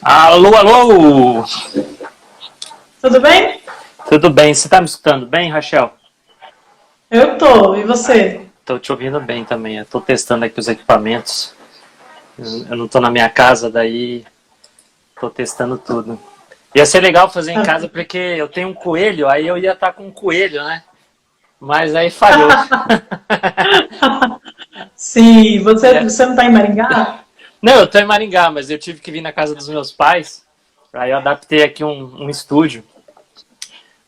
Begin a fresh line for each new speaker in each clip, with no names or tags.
Alô, alô!
Tudo bem?
Tudo bem? Você tá me escutando bem, Rachel?
Eu tô. E você?
Tô te ouvindo bem também. Eu tô testando aqui os equipamentos. Eu não tô na minha casa, daí tô testando tudo. Ia ser legal fazer em casa porque eu tenho um coelho, aí eu ia estar com um coelho, né? Mas aí falhou.
Sim, você,
É.
você não tá em Maringá?
Não, eu tô em Maringá, mas eu tive que vir na casa dos meus pais. Aí eu adaptei aqui um estúdio.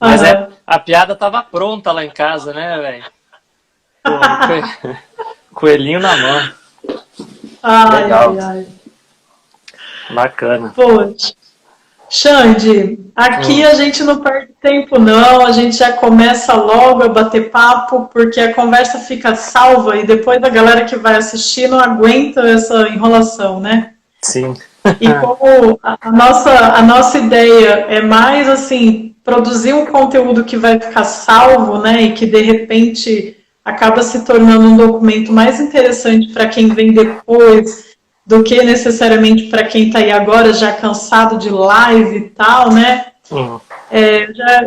Mas
Aham.
a piada tava pronta lá em casa, né, velho? Pô, coelhinho na mão.
Ai, ai,
Legal,
ai.
bacana.
Poxa. Xande, aqui
Hum,
a gente não perde tempo não, a gente já começa logo a bater papo, porque a conversa fica salva e depois a galera que vai assistir não aguenta essa enrolação, né?
sim.
E como a nossa ideia é mais assim, produzir um conteúdo que vai ficar salvo, né? E que de repente acaba se tornando um documento mais interessante para quem vem depois do que necessariamente para quem está aí agora já cansado de live e tal, né?
Hum.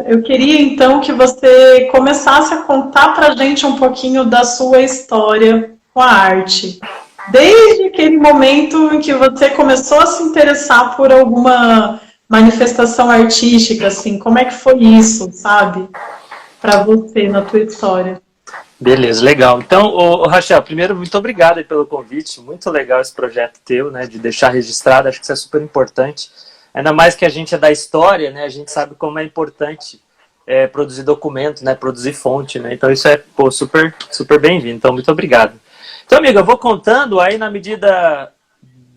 Eu queria então que você começasse a contar para a gente um pouquinho da sua história com a arte. Desde aquele momento em que você começou a se interessar por alguma manifestação artística, assim, como é que foi isso, sabe, para você na tua história?
Beleza, legal. Então, Rachel, primeiro, muito obrigado aí pelo convite. Muito legal esse projeto teu, né? De deixar registrado, acho que isso é super importante. Ainda mais que a gente é da história, né? A gente sabe como é importante produzir documento, né? Produzir fonte, né? Então isso é, pô, super, super bem-vindo. Então, muito obrigado. Então, amiga, eu vou contando aí na medida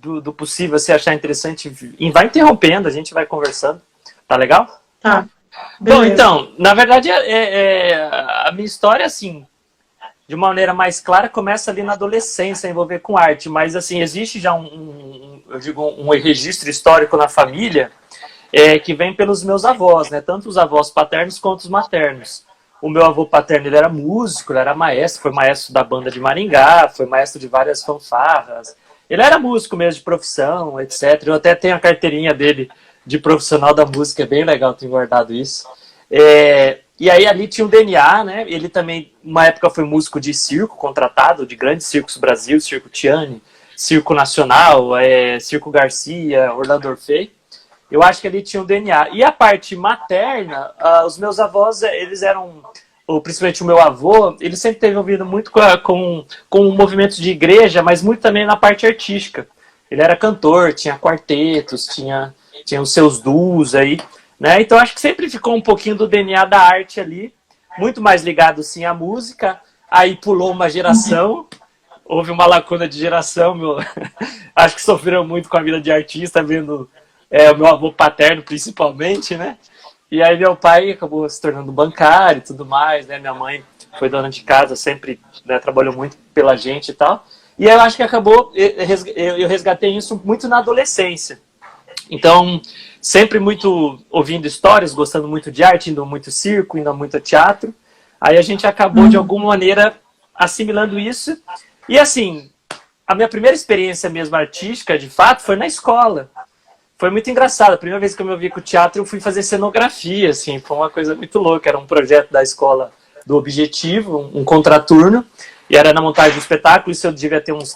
do possível, se achar interessante, e vai interrompendo, a gente vai conversando. Tá legal?
Tá,
Bom,
beleza.
então, na verdade, a minha história, assim, de uma maneira mais clara, começa ali na adolescência, a envolver com arte. Mas, assim, existe já eu digo, um registro histórico na família que vem pelos meus avós, né? Tanto os avós paternos quanto os maternos. O meu avô paterno, ele era músico, ele era maestro, foi maestro da banda de Maringá, foi maestro de várias fanfarras. Ele era músico mesmo, de profissão, etc. Eu até tenho a carteirinha dele de profissional da música, é bem legal ter guardado isso. E aí ali tinha um DNA, né? Ele também, uma época, foi músico de circo, contratado, de grandes circos do Brasil, Circo Tiani, Circo Nacional, Circo Garcia, Orlando Orfei. Eu acho que ele tinha um DNA. E a parte materna, os meus avós, eles eram, ou principalmente o meu avô, ele sempre teve envolvido muito com o movimento de igreja, mas muito também na parte artística. Ele era cantor, tinha quartetos, tinha os seus duos aí, né? Então acho que sempre ficou um pouquinho do DNA da arte ali, muito mais ligado sim à música. Aí pulou uma geração, houve uma lacuna de geração, meu. Acho que sofreram muito com a vida de artista, vendo o meu avô paterno principalmente, né? E aí meu pai acabou se tornando bancário e tudo mais, né? Minha mãe foi dona de casa, sempre, né, trabalhou muito pela gente e tal. E aí eu acho que acabou, eu resgatei isso muito na adolescência. Então, sempre muito ouvindo histórias, gostando muito de arte, indo muito circo, indo muito a teatro. Aí a gente acabou, de alguma maneira, assimilando isso. E assim, a minha primeira experiência mesmo artística, de fato, foi na escola. Foi muito engraçado. A primeira vez que eu me ouvi com o teatro, eu fui fazer cenografia, assim. Foi uma coisa muito louca. Era um projeto da escola do Objetivo, um contraturno. E era na montagem do espetáculo. Isso eu devia ter uns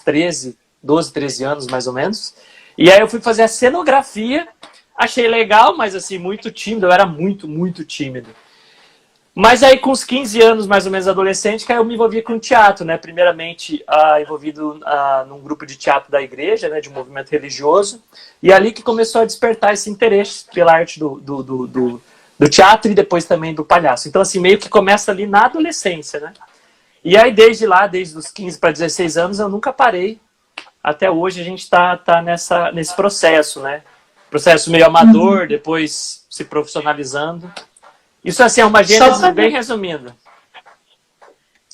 12, 13 anos, mais ou menos. E aí eu fui fazer a cenografia. Achei legal, mas assim, muito tímido. Eu era muito, muito tímido. Mas aí, com uns 15 anos, mais ou menos, adolescente, que aí eu me envolvi com teatro, né? Primeiramente, envolvido num grupo de teatro da igreja, né? De um movimento religioso. E ali que começou a despertar esse interesse pela arte do teatro e depois também do palhaço. Então, assim, meio que começa ali na adolescência, né? E aí, desde lá, desde os 15 para 16 anos, eu nunca parei. Até hoje a gente está nesse processo, né? Processo meio amador, depois se profissionalizando. Isso, assim, é uma
Só
gênese
para
bem resumida.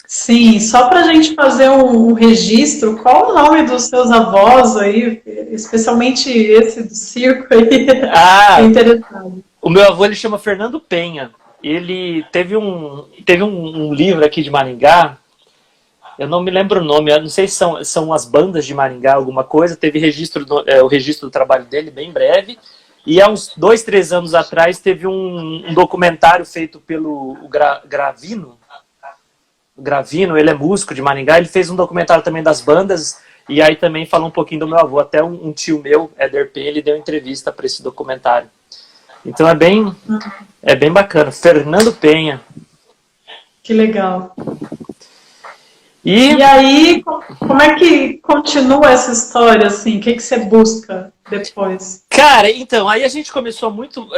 Sim, só para a gente fazer um registro, qual o nome dos seus avós aí, especialmente esse do circo aí, fiquei
Ah,
interessado.
o meu avô, ele chama Fernando Penha. Ele teve um livro aqui de Maringá, Eu não me lembro o nome, eu não sei se são as bandas de Maringá, alguma coisa. Teve o registro do trabalho dele, bem breve. E há uns 2, 3 anos atrás teve um documentário feito pelo Gravino. O Gravino, ele é músico de Maringá, ele fez um documentário também das bandas. E aí também falou um pouquinho do meu avô. Até um tio meu, Éder P., ele deu entrevista para esse documentário. Então é bem bacana. Fernando Penha.
Que legal. E aí, como é que continua essa história, assim? O que você busca depois?
Cara, então, aí a gente começou muito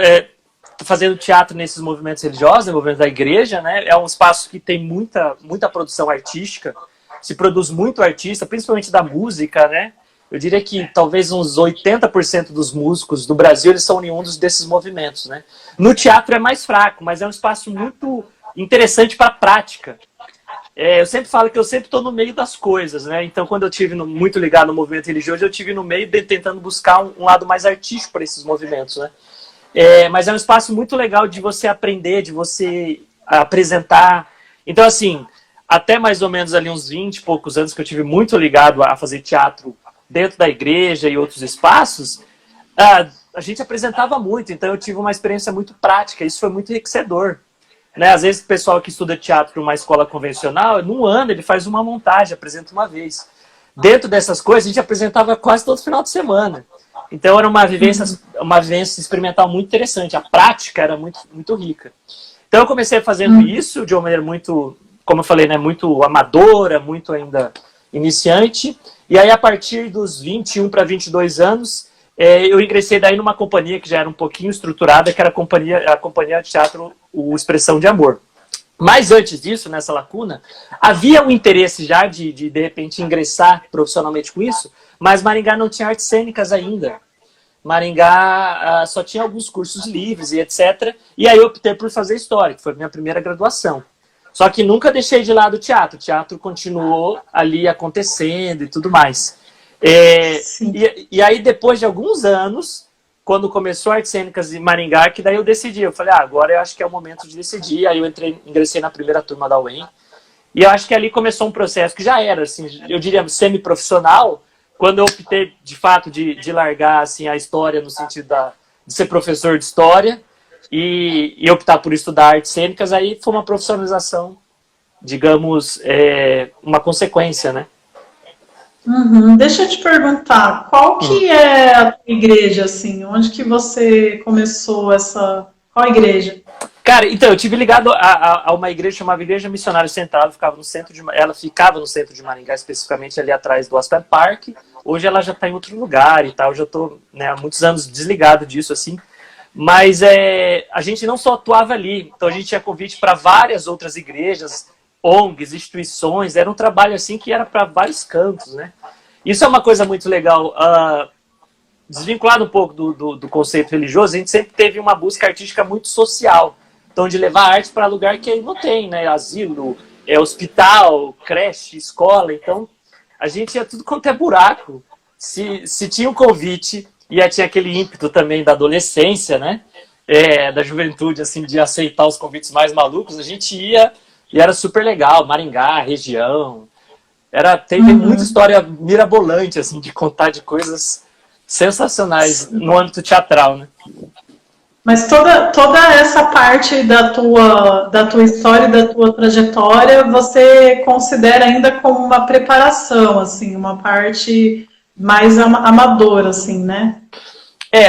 fazendo teatro nesses movimentos religiosos, movimentos da igreja, né? É um espaço que tem muita produção artística, se produz muito artista, principalmente da música, né? Eu diria que talvez uns 80% dos músicos do Brasil, eles são oriundos desses movimentos, né? No teatro é mais fraco, mas é um espaço muito interessante para a prática. Eu sempre falo que eu sempre estou no meio das coisas, né? Então, quando eu tive muito ligado no movimento religioso, eu tive no meio tentando buscar um lado mais artístico para esses movimentos, né? Mas é um espaço muito legal de você aprender, de você apresentar. Então, assim, até mais ou menos ali uns 20 e poucos anos que eu tive muito ligado a fazer teatro dentro da igreja e outros espaços, a gente apresentava muito, então eu tive uma experiência muito prática, isso foi muito enriquecedor. Né? Às vezes o pessoal que estuda teatro numa escola convencional, num ano ele faz uma montagem, apresenta uma vez. Dentro dessas coisas, a gente apresentava quase todo final de semana. Então era uma vivência experimental muito interessante. A prática era muito rica. Então eu comecei fazendo isso de uma maneira muito, como eu falei, né, muito amadora, muito ainda iniciante. E aí a partir dos 21 para 22 anos, eu ingressei daí numa companhia que já era um pouquinho estruturada, que era a companhia de teatro o Expressão de Amor. Mas antes disso, nessa lacuna, havia um interesse já de repente, ingressar profissionalmente com isso, mas Maringá não tinha artes cênicas ainda. Maringá só tinha alguns cursos livres e etc. E aí eu optei por fazer História, que foi a minha primeira graduação. Só que nunca deixei de lado o teatro. O teatro continuou ali acontecendo e tudo mais. E aí, depois de alguns anos, quando começou Artes Cênicas em Maringá, que daí eu decidi. Eu falei, agora eu acho que é o momento de decidir. Aí eu ingressei na primeira turma da UEM. E eu acho que ali começou um processo que já era, assim, eu diria, semi-profissional, quando eu optei, de fato, de largar assim, a história no sentido de ser professor de história e optar por estudar artes cênicas, aí foi uma profissionalização, digamos, uma consequência, né?
Deixa eu te perguntar, qual que é a tua igreja, assim? Onde que você começou essa... Qual igreja?
Cara, então, eu tive ligado a uma igreja chamada Igreja Missionária Central, ela ficava no centro de Maringá, especificamente ali atrás do Aspen Park. Hoje ela já está em outro lugar e tal, eu já estou, né, há muitos anos desligado disso, assim. Mas a gente não só atuava ali, então a gente tinha convite para várias outras igrejas, ONGs, instituições, era um trabalho assim que era para vários cantos, né? Isso é uma coisa muito legal. Desvinculado um pouco do conceito religioso, a gente sempre teve uma busca artística muito social. Então, de levar arte para lugar que não tem, né? Asilo, hospital, creche, escola. Então, a gente ia tudo quanto é buraco. Se tinha um convite, e aí tinha aquele ímpeto também da adolescência, né? Da juventude, assim, de aceitar os convites mais malucos, a gente ia e era super legal. Maringá, região. Teve muita história mirabolante, assim, de contar de coisas sensacionais no âmbito teatral, né?
Mas toda essa parte da tua história, da tua trajetória, você considera ainda como uma preparação, assim, uma parte mais amadora, assim, né?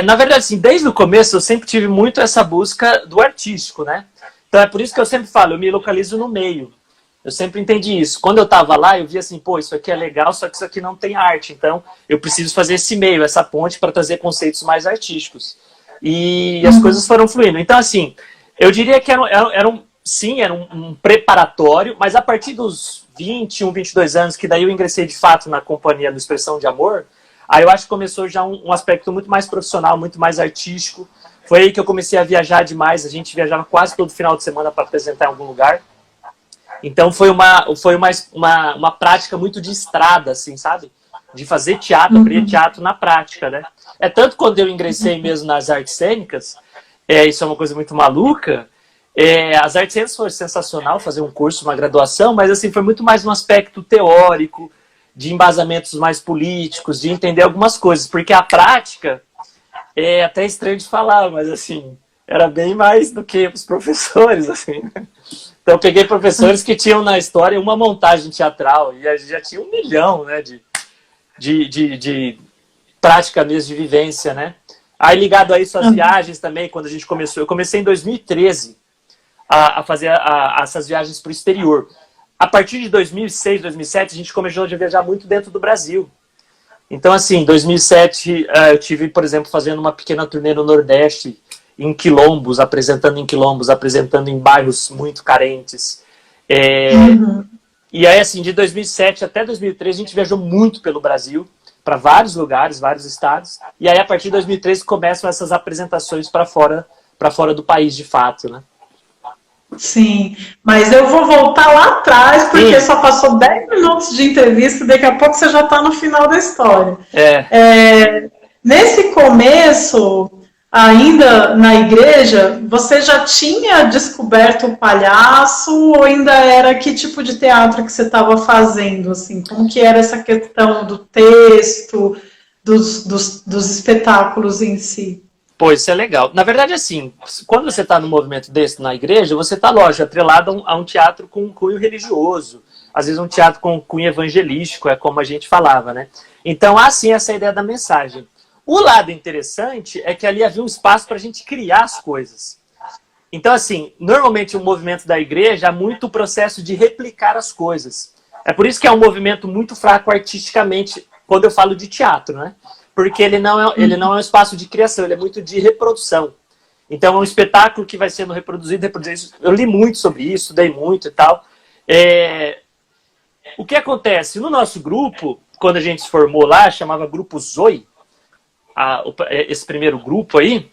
Na verdade, assim, desde o começo eu sempre tive muito essa busca do artístico, né? Então é por isso que eu sempre falo, eu me localizo no meio. Eu sempre entendi isso. Quando eu estava lá, eu via assim, pô, isso aqui é legal, só que isso aqui não tem arte. Então eu preciso fazer esse meio, essa ponte para trazer conceitos mais artísticos. E as coisas foram fluindo. Então, assim, eu diria que era um preparatório, mas a partir dos 21, 22 anos, que daí eu ingressei de fato na companhia do Expressão de Amor, aí eu acho que começou já um aspecto muito mais profissional, muito mais artístico. Foi aí que eu comecei a viajar demais, a gente viajava quase todo final de semana para apresentar em algum lugar. Então foi uma prática muito de estrada, assim, sabe? De fazer teatro, aprender teatro na prática, né? Tanto quando eu ingressei mesmo nas artes cênicas, isso é uma coisa muito maluca, As artes cênicas foi sensacional fazer um curso, uma graduação, mas assim, foi muito mais um aspecto teórico, de embasamentos mais políticos, de entender algumas coisas, porque a prática é até estranho de falar, mas assim, era bem mais do que os professores, assim. Então eu peguei professores que tinham na história uma montagem teatral, e a gente já tinha 1 milhão, né, de prática mesmo, de vivência, né. Aí ligado a isso, as viagens também, quando a gente começou, eu comecei em 2013 a fazer essas viagens para o exterior. A partir de 2006, 2007, a gente começou a viajar muito dentro do Brasil. Então, assim, em 2007, eu tive, por exemplo, fazendo uma pequena turnê no Nordeste, em quilombos, apresentando em bairros muito carentes. E aí, assim, de 2007 até 2013, a gente viajou muito pelo Brasil, para vários lugares, vários estados. E aí, a partir de 2013, começam essas apresentações para fora do país, de fato, né?
Sim, mas eu vou voltar lá atrás, porque só passou 10 minutos de entrevista e daqui a pouco você já está no final da história. Nesse começo, ainda na igreja, você já tinha descoberto o palhaço ou ainda era que tipo de teatro que você estava fazendo? Assim? Como que era essa questão do texto, dos espetáculos em si?
Pô, isso é legal. Na verdade, assim, quando você está num movimento desse na igreja, você está, lógico, atrelado a um teatro com um cunho religioso. Às vezes um teatro com um cunho evangelístico, é como a gente falava, né? Então, há sim essa ideia da mensagem. O lado interessante é que ali havia um espaço para a gente criar as coisas. Então, assim, normalmente o movimento da igreja há muito o processo de replicar as coisas. É por isso que é um movimento muito fraco artisticamente, quando eu falo de teatro, né? Porque ele não é um espaço de criação, ele é muito de reprodução. Então é um espetáculo que vai sendo reproduzido. Eu li muito sobre isso, estudei muito e tal. O que acontece? No nosso grupo, quando a gente se formou lá, chamava Grupo Zoe, esse primeiro grupo aí,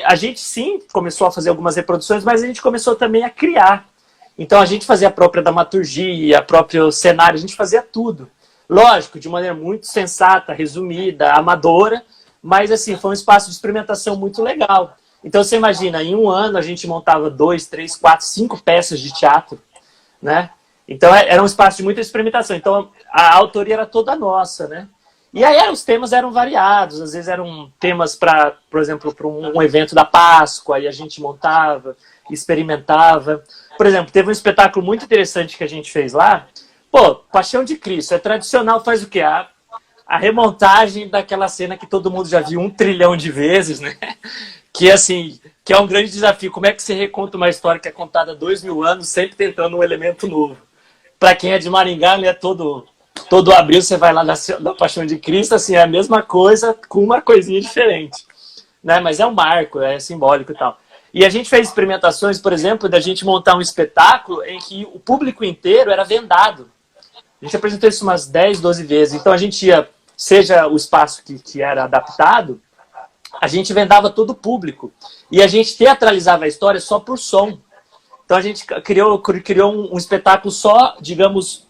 a gente sim começou a fazer algumas reproduções, mas a gente começou também a criar. Então a gente fazia a própria dramaturgia, a próprio cenário, a gente fazia tudo. Lógico, de maneira muito sensata, resumida, amadora, mas assim, foi um espaço de experimentação muito legal. Então você imagina, em um ano a gente montava 2, 3, 4, 5 peças de teatro, né? Então era um espaço de muita experimentação. Então a autoria era toda nossa, né? E aí os temas eram variados, às vezes eram temas para, por exemplo, para um evento da Páscoa, aí a gente montava, experimentava. Por exemplo, teve um espetáculo muito interessante que a gente fez lá. Pô, Paixão de Cristo, é tradicional, faz o quê? A remontagem daquela cena que todo mundo já viu 1 trilhão de vezes, né? Que, assim, que é um grande desafio. Como é que você reconta uma história que é contada há 2000 anos, sempre tentando um elemento novo? Para quem é de Maringá, né, todo abril você vai lá na Paixão de Cristo, assim, é a mesma coisa com uma coisinha diferente. Né? Mas é um marco, é simbólico e tal. E a gente fez experimentações, por exemplo, da gente montar um espetáculo em que o público inteiro era vendado. A gente apresentou isso umas 10, 12 vezes. Então a gente ia, seja o espaço que era adaptado, a gente vendava todo o público. E a gente teatralizava a história só por som. Então a gente criou um espetáculo só, digamos,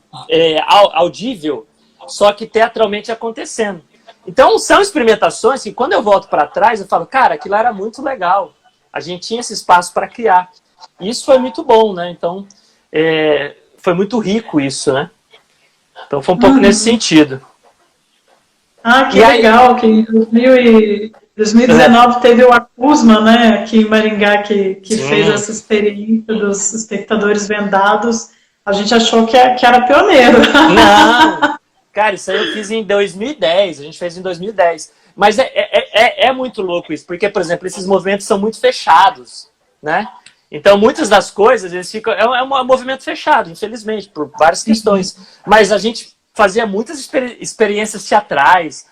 audível, só que teatralmente acontecendo. Então são experimentações que quando eu volto para trás, eu falo, cara, aquilo era muito legal. A gente tinha esse espaço para criar. E isso foi muito bom, né? Então, foi muito rico isso, né? Então foi um pouco nesse sentido.
Ah, que legal, que em 2019 teve o Acusma, né, aqui em Maringá, que fez essa experiência dos espectadores vendados. A gente achou que era pioneiro.
Não! Cara, isso aí eu fiz em 2010, a gente fez em 2010. Mas é muito louco isso, porque, por exemplo, esses movimentos são muito fechados, né? Então, muitas das coisas, eles ficam... É um movimento fechado, infelizmente, por várias questões. Mas a gente fazia muitas experiências teatrais.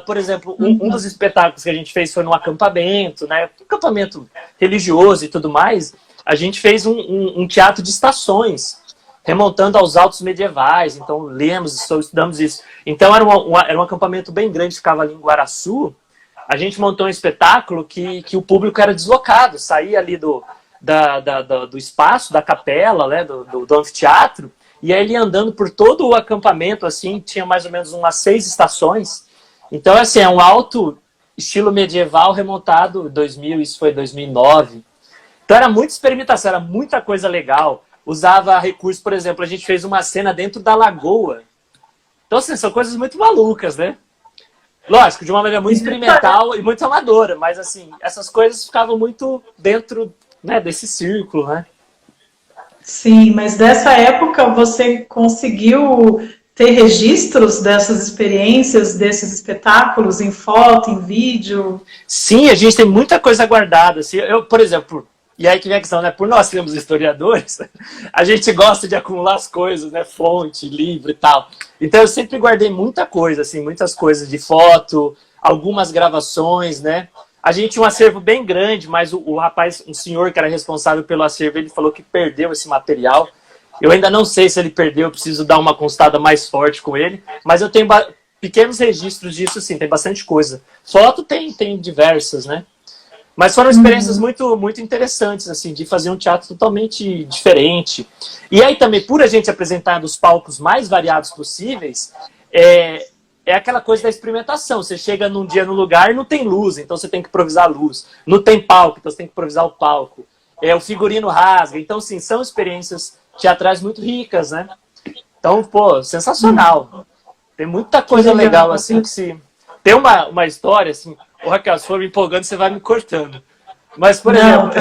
Por exemplo, um dos espetáculos que a gente fez foi num acampamento, né? Um acampamento religioso e tudo mais. A gente fez um teatro de estações, remontando aos altos medievais. Então, lemos, estudamos isso. Então, era um acampamento bem grande, ficava ali em Guaraçu. A gente montou um espetáculo que o público era deslocado, saía ali do espaço, da capela, né, do anfiteatro, e aí ele andando por todo o acampamento, assim, tinha mais ou menos umas 6 estações. Então, assim, é um alto estilo medieval remontado, isso foi 2009. Então era muita experimentação, era muita coisa legal. Usava recursos, por exemplo, a gente fez uma cena dentro da lagoa. Então, assim, são coisas muito malucas, né? Lógico, de uma maneira muito experimental e muito amadora, mas, assim, essas coisas ficavam muito dentro, né, desse círculo, né?
Sim, mas dessa época você conseguiu ter registros dessas experiências, desses espetáculos em foto, em vídeo?
Sim, a gente tem muita coisa guardada. Assim, eu, por exemplo, e aí que vem a questão, né? Por nós sermos historiadores, a gente gosta de acumular as coisas, né? Fonte, livro e tal. Então eu sempre guardei muita coisa, assim, muitas coisas de foto, algumas gravações, né? A gente tinha um acervo bem grande, mas o rapaz, um senhor que era responsável pelo acervo, ele falou que perdeu esse material. Eu ainda não sei se ele perdeu, eu preciso dar uma consultada mais forte com ele, mas eu tenho pequenos registros disso, sim, tem bastante coisa. Foto tem diversas, né? Mas foram experiências muito, muito interessantes, assim, de fazer um teatro totalmente diferente. E aí também, por a gente apresentar nos palcos mais variados possíveis, é aquela coisa da experimentação. Você chega num dia no lugar e não tem luz, então você tem que improvisar a luz. Não tem palco, então você tem que improvisar o palco. O figurino rasga. Então, sim, são experiências teatrais muito ricas, né? Então, pô, sensacional. Tem muita coisa legal, assim, que se... Tem uma história, assim... Ô, Raquel, se for me empolgando, você vai me cortando. Mas, por exemplo,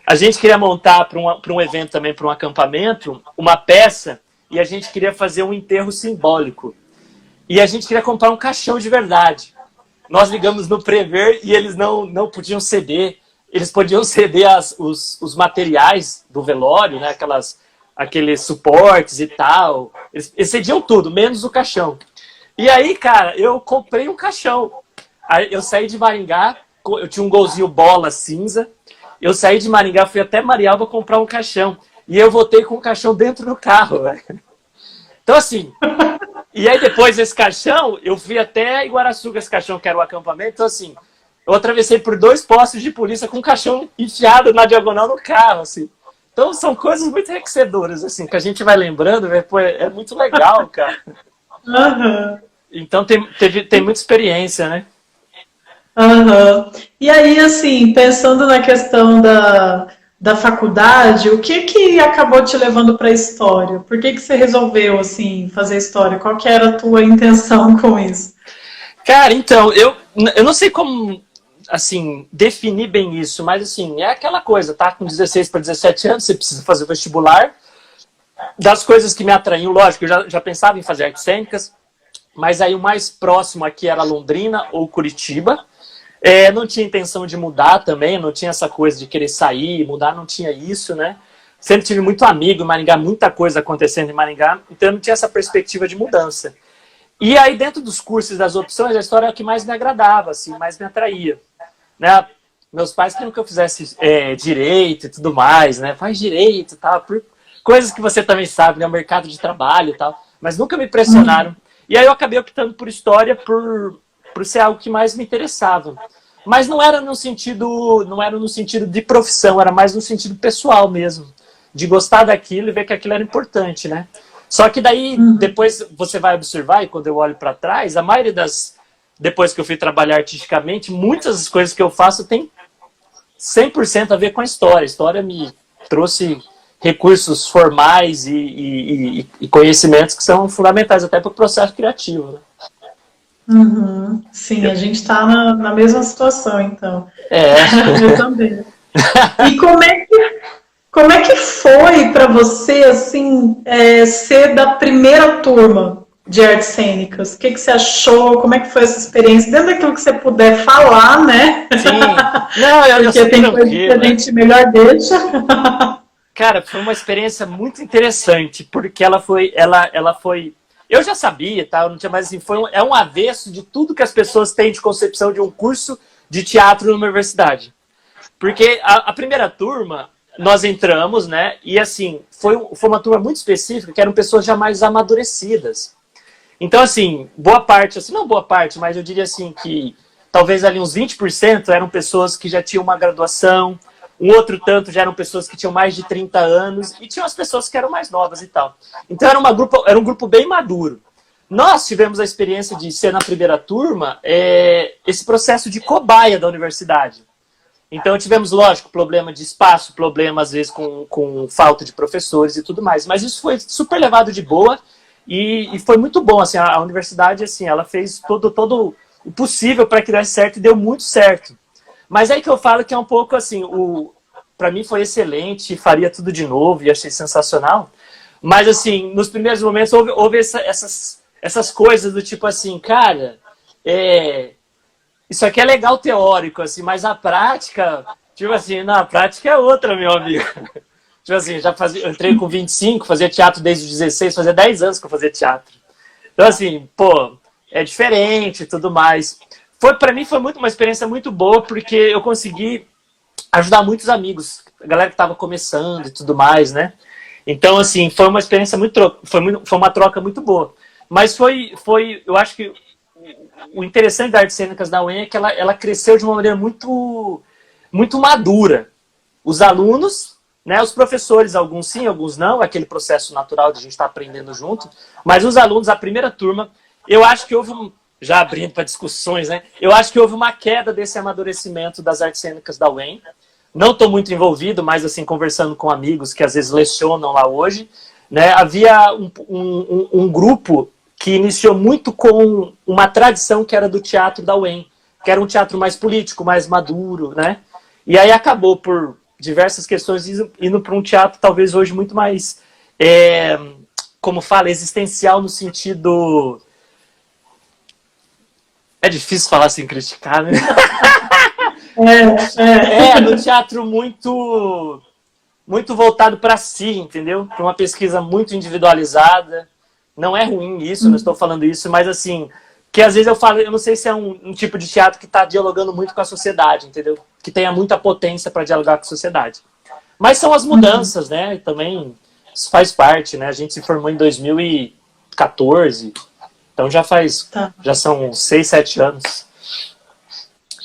a gente queria montar para um evento também, para um acampamento, uma peça, e a gente queria fazer um enterro simbólico. E a gente queria comprar um caixão de verdade. Nós ligamos no Prever e eles não podiam ceder. Eles podiam ceder os materiais do velório, né? Aqueles suportes e tal. Eles cediam tudo, menos o caixão. E aí, cara, eu comprei um caixão. Aí eu saí de Maringá, eu tinha um golzinho bola cinza. Eu saí de Maringá, fui até Marialva comprar um caixão. E eu voltei com o caixão dentro do carro, velho. Então, assim... E aí, depois desse caixão, eu fui até Iguaraçuca, esse caixão que era o acampamento. Então, assim, eu atravessei por 2 postos de polícia com o caixão enfiado na diagonal no carro, assim. Então, são coisas muito enriquecedoras, assim, que a gente vai lembrando, véio, pô, é muito legal, cara.
Uhum.
Então, tem muita experiência, né?
Uhum. E aí, assim, pensando na questão da faculdade, o que acabou te levando para a história? Por que você resolveu, assim, fazer história? Qual que era a tua intenção com isso?
Cara, então, eu não sei como, assim, definir bem isso, mas, assim, é aquela coisa, tá? Com 16 para 17 anos, você precisa fazer o vestibular. Das coisas que me atraíam, lógico, eu já pensava em fazer artes cênicas, mas aí o mais próximo aqui era Londrina ou Curitiba. Não tinha intenção de mudar também, não tinha essa coisa de querer sair, mudar, não tinha isso, né? Sempre tive muito amigo em Maringá, muita coisa acontecendo em Maringá, então eu não tinha essa perspectiva de mudança. E aí, dentro dos cursos, das opções, a história é a que mais me agradava, assim, mais me atraía. Né? Meus pais queriam que eu fizesse direito e tudo mais, né? Faz direito e tal, por coisas que você também sabe, né? O mercado de trabalho e tal, mas nunca me pressionaram. E aí eu acabei optando por história por ser algo que mais me interessava. Mas não era no sentido de profissão, era mais no sentido pessoal mesmo. De gostar daquilo e ver que aquilo era importante, né? Só que daí, depois você vai observar, e quando eu olho para trás, a maioria depois que eu fui trabalhar artisticamente, muitas das coisas que eu faço tem 100% a ver com a história. A história me trouxe recursos formais e conhecimentos que são fundamentais até para o processo criativo, né?
Uhum. Sim, a gente está na mesma situação, então. Eu também. E como é que foi para você, assim, ser da primeira turma de artes cênicas? O que você achou? Como é que foi essa experiência? Dentro daquilo que você puder falar, né?
Sim. Não, eu
Porque tem coisa que a gente melhor deixa.
Cara, foi uma experiência muito interessante, porque ela foi... Eu já sabia, tá? Eu não tinha mais assim, é um avesso de tudo que as pessoas têm de concepção de um curso de teatro na universidade. Porque a primeira turma, nós entramos, né? E assim, foi uma turma muito específica, que eram pessoas já mais amadurecidas. Então, assim, boa parte, assim, não boa parte, mas eu diria assim que talvez ali uns 20% eram pessoas que já tinham uma graduação, um outro tanto já eram pessoas que tinham mais de 30 anos, e tinham as pessoas que eram mais novas e tal. Então era um grupo bem maduro. Nós tivemos a experiência de ser na primeira turma esse processo de cobaia da universidade. Então tivemos, lógico, problema de espaço, problema às vezes com falta de professores e tudo mais. Mas isso foi super levado de boa e foi muito bom. Assim, a universidade, assim, ela fez todo o possível para que desse certo e deu muito certo. Mas aí que eu falo que é um pouco assim, para mim foi excelente, faria tudo de novo e achei sensacional. Mas assim, nos primeiros momentos houve essas coisas do tipo assim, cara, isso aqui é legal teórico, assim, mas a prática, tipo assim, a prática é outra, meu amigo. Tipo assim, eu entrei com 25, fazia teatro desde os 16, fazia 10 anos que eu fazia teatro. Então assim, pô, é diferente e tudo mais. Para mim foi uma experiência muito boa, porque eu consegui ajudar muitos amigos, a galera que estava começando e tudo mais, né? Então, assim, foi uma experiência foi uma troca muito boa. Mas eu acho que o interessante da Artes Cênicas da UEM é que ela cresceu de uma maneira muito, muito madura. Os alunos, né, os professores, alguns sim, alguns não, aquele processo natural de a gente estar aprendendo junto, mas os alunos, a primeira turma, eu acho que houve já abrindo para discussões, né? Eu acho que houve uma queda desse amadurecimento das artes cênicas da UEM. Não estou muito envolvido, mas assim, conversando com amigos que às vezes lecionam lá hoje, né? Havia um grupo que iniciou muito com uma tradição que era do teatro da UEM, que era um teatro mais político, mais maduro, né? E aí acabou por diversas questões indo para um teatro talvez hoje muito mais, como fala, existencial no sentido... É difícil falar sem criticar, né? No teatro muito voltado para si, entendeu? Para uma pesquisa muito individualizada. Não é ruim isso, não estou falando isso, mas assim, que às vezes eu falo, eu não sei se é um tipo de teatro que está dialogando muito com a sociedade, entendeu? Que tenha muita potência para dialogar com a sociedade. Mas são as mudanças, né? E também isso faz parte, né? A gente se formou em 2014, então já são 6, 7 anos.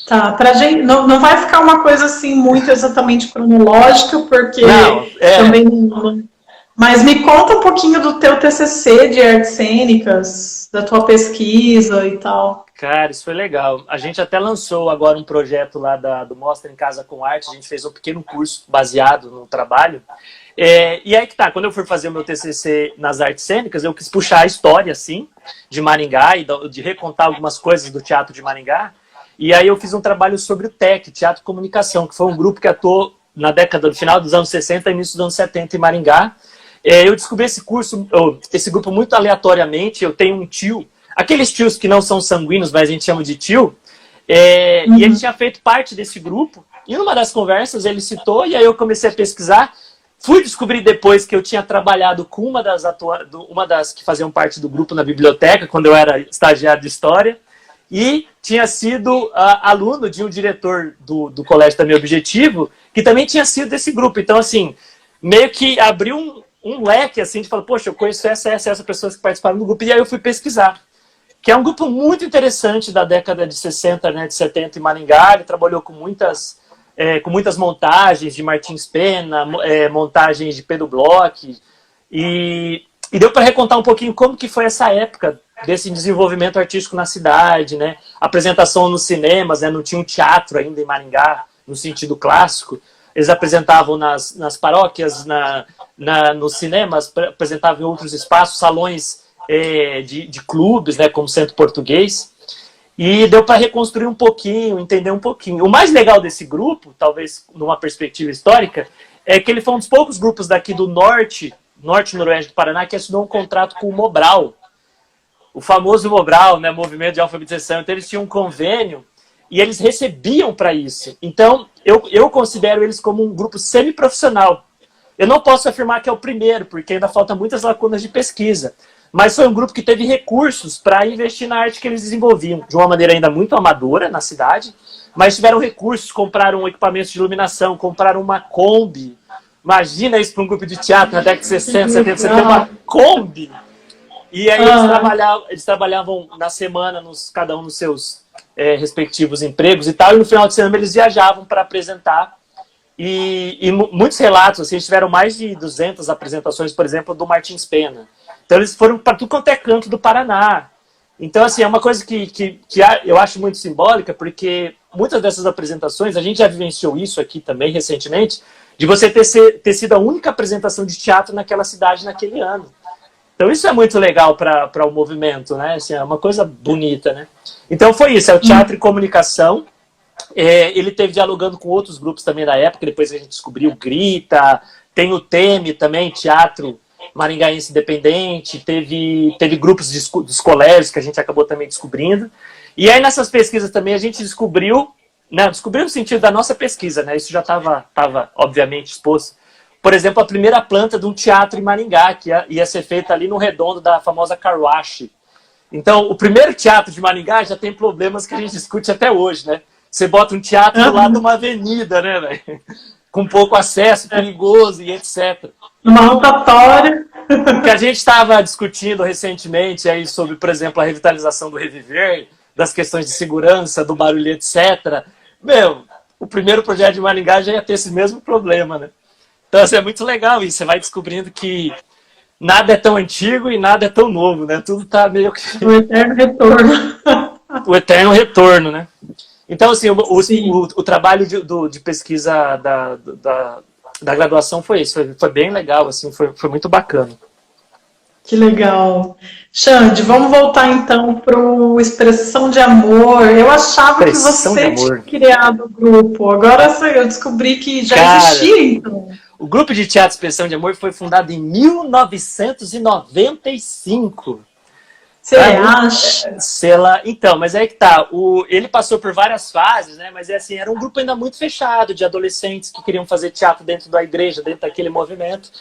Tá, pra gente, não vai ficar uma coisa assim muito exatamente cronológica, porque também não... Mas me conta um pouquinho do teu TCC de artes cênicas, da tua pesquisa e tal.
Cara, isso foi legal. A gente até lançou agora um projeto lá do Mostra em Casa com Arte, a gente fez um pequeno curso baseado no trabalho. E aí que tá, quando eu fui fazer o meu TCC nas artes cênicas, eu quis puxar a história, assim, de Maringá e de recontar algumas coisas do teatro de Maringá. E aí eu fiz um trabalho sobre o TEC, Teatro e Comunicação, que foi um grupo que atuou na década do final dos anos 60 e início dos anos 70 em Maringá. Eu descobri esse grupo muito aleatoriamente. Eu tenho um tio, aqueles tios que não são sanguíneos, mas a gente chama de tio, e ele tinha feito parte desse grupo. E numa das conversas ele citou, e aí eu comecei a pesquisar. Fui descobrir depois que eu tinha trabalhado com uma das que faziam parte do grupo na biblioteca, quando eu era estagiário de História. E tinha sido aluno de um diretor do Colégio Também Objetivo, que também tinha sido desse grupo. Então, assim, meio que abriu um leque, assim, de falar, poxa, eu conheço essa pessoas que participaram do grupo. E aí eu fui pesquisar. Que é um grupo muito interessante da década de 60, né, de 70 em Maringá. Ele trabalhou com muitas montagens de Martins Pena, montagens de Pedro Bloch. E deu para recontar um pouquinho como que foi essa época desse desenvolvimento artístico na cidade, né? Apresentação nos cinemas, né? Não tinha um teatro ainda em Maringá, no sentido clássico. Eles apresentavam nas paróquias, nos cinemas, apresentavam em outros espaços, salões de clubes, né? Como Centro Português. E deu para reconstruir um pouquinho, entender um pouquinho. O mais legal desse grupo, talvez numa perspectiva histórica, é que ele foi um dos poucos grupos daqui do norte e noroeste do Paraná, que assinou um contrato com o Mobral. O famoso Mobral, né, movimento de alfabetização. Então eles tinham um convênio e eles recebiam para isso. Então eu considero eles como um grupo semiprofissional. Eu não posso afirmar que é o primeiro, porque ainda faltam muitas lacunas de pesquisa. Mas foi um grupo que teve recursos para investir na arte que eles desenvolviam, de uma maneira ainda muito amadora na cidade, mas tiveram recursos, compraram equipamentos de iluminação, compraram uma Kombi. Imagina isso para um grupo de teatro na década de 60, 70, você tem uma Kombi. E aí eles trabalhavam na semana, cada um nos seus respectivos empregos e tal, e no final de semana eles viajavam para apresentar. E muitos relatos, assim, eles tiveram mais de 200 apresentações, por exemplo, do Martins Pena. Então eles foram para tudo quanto é canto do Paraná. Então, assim, é uma coisa que eu acho muito simbólica, porque muitas dessas apresentações, a gente já vivenciou isso aqui também recentemente, de você ter sido a única apresentação de teatro naquela cidade naquele ano. Então isso é muito legal para o movimento, né? Assim, é uma coisa bonita, né? Então foi isso, é o Teatro e Comunicação. Ele teve dialogando com outros grupos também da época, depois a gente descobriu o Grita, tem o TEME também, Teatro Maringaense Independente, teve grupos dos colégios que a gente acabou também descobrindo. E aí nessas pesquisas também a gente descobriu no sentido da nossa pesquisa, né? Isso já estava obviamente exposto. Por exemplo, a primeira planta de um teatro em Maringá, que ia ser feita ali no redondo da famosa Carwash. Então, o primeiro teatro de Maringá já tem problemas que a gente discute até hoje, né? Você bota um teatro do lado de uma avenida, né, velho? Com pouco acesso, perigoso e etc.
Uma rotatória.
O que a gente estava discutindo recentemente aí sobre, por exemplo, a revitalização do Reviver, das questões de segurança, do barulho, etc. O primeiro projeto de Maringá já ia ter esse mesmo problema, né? Então, assim, é muito legal isso. Você vai descobrindo que nada é tão antigo e nada é tão novo, né? Tudo tá meio que...
O eterno retorno.
O eterno retorno, né? Então, assim, o trabalho de pesquisa da graduação foi isso. Foi bem legal, assim, foi muito bacana.
Que legal. Xande, vamos voltar então para o Expressão de Amor. Eu achava que você tinha criado o grupo. Agora eu descobri que já existia, então.
O grupo de teatro Expressão de Amor foi fundado em 1995.
Você acha?
Então, mas aí que tá. Ele passou por várias fases, né? Mas assim, era um grupo ainda muito fechado de adolescentes que queriam fazer teatro dentro da igreja, dentro daquele movimento.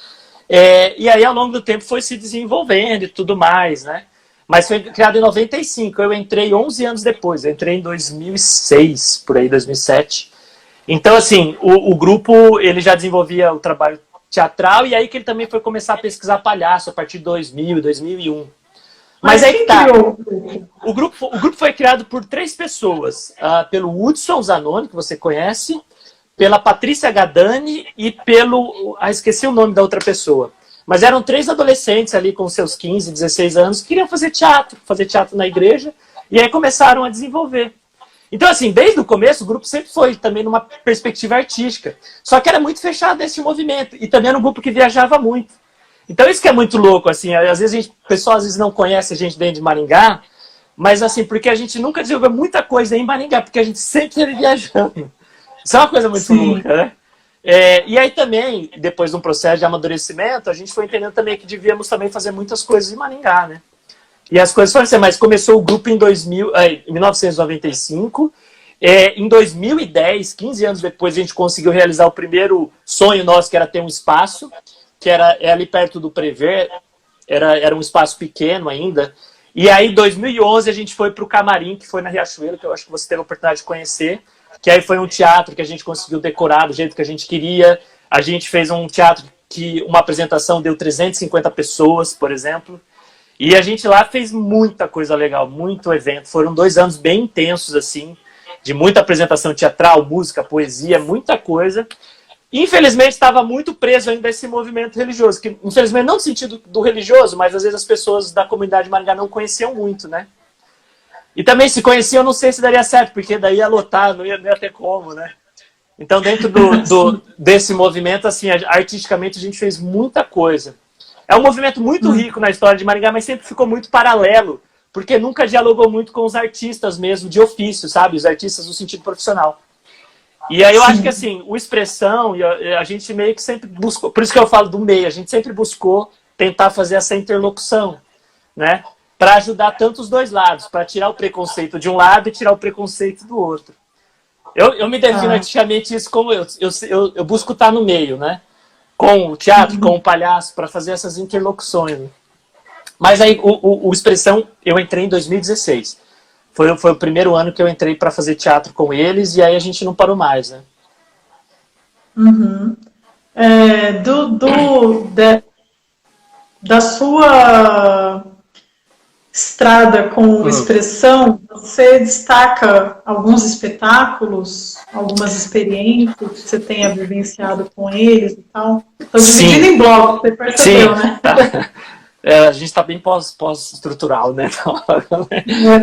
E aí, ao longo do tempo, foi se desenvolvendo e tudo mais, né? Mas foi criado em 95. Eu entrei 11 anos depois. Eu entrei em 2006, por aí, 2007. Então, assim, o grupo, ele já desenvolvia o trabalho teatral e aí que ele também foi começar a pesquisar palhaço a partir de 2000, 2001. Mas aí que tá. O grupo foi criado por 3 pessoas. Pelo Hudson Zanoni, que você conhece, pela Patrícia Gadani e pelo... esqueci o nome da outra pessoa. Mas eram 3 adolescentes ali com seus 15, 16 anos que queriam fazer teatro na igreja. E aí começaram a desenvolver. Então, assim, desde o começo, o grupo sempre foi também numa perspectiva artística. Só que era muito fechado nesse movimento. E também era um grupo que viajava muito. Então, isso que é muito louco, assim. Às vezes, o pessoal às vezes não conhece a gente dentro de Maringá, mas, assim, porque a gente nunca desenvolveu muita coisa em Maringá, porque a gente sempre esteve viajando. Isso é uma coisa muito louca, né? E aí também, depois de um processo de amadurecimento, a gente foi entendendo também que devíamos também fazer muitas coisas em Maringá, né? E as coisas foram assim, mas começou o grupo em 1995. Em 2010, 15 anos depois, a gente conseguiu realizar o primeiro sonho nosso, que era ter um espaço, que era ali perto do Prever, era um espaço pequeno ainda. E aí, em 2011, a gente foi para o Camarim, que foi na Riachuelo, que eu acho que você teve a oportunidade de conhecer, que aí foi um teatro que a gente conseguiu decorar do jeito que a gente queria. A gente fez um teatro que uma apresentação deu 350 pessoas, por exemplo. E a gente lá fez muita coisa legal, muito evento. Foram 2 anos bem intensos, assim, de muita apresentação teatral, música, poesia, muita coisa. Infelizmente, estava muito preso ainda a esse movimento religioso, que, infelizmente, não no sentido do religioso, mas às vezes as pessoas da comunidade de Maringá não conheciam muito, né? E também, se conheciam, eu não sei se daria certo, porque daí ia lotar, não ia ter como, né? Então, dentro desse movimento, assim, artisticamente, a gente fez muita coisa. É um movimento muito rico na história de Maringá, mas sempre ficou muito paralelo, porque nunca dialogou muito com os artistas mesmo, de ofício, sabe? Os artistas no sentido profissional. E aí eu acho que, assim, o Expressão, a gente meio que sempre buscou, por isso que eu falo do meio, a gente sempre buscou tentar fazer essa interlocução, né? Para ajudar tanto os dois lados, para tirar o preconceito de um lado e tirar o preconceito do outro. Eu me defino artisticamente isso como eu busco estar no meio, né? Com o teatro, com o palhaço, para fazer essas interlocuções. Né? Mas aí o Expressão, eu entrei em 2016. Foi o primeiro ano que eu entrei para fazer teatro com eles, e aí a gente não parou mais, né?
Da sua estrada com Expressão, você destaca alguns espetáculos, algumas experiências que você tenha vivenciado com eles e tal? Estou dividindo em blocos, você percebeu, né?
A gente está bem pós-estrutural, né?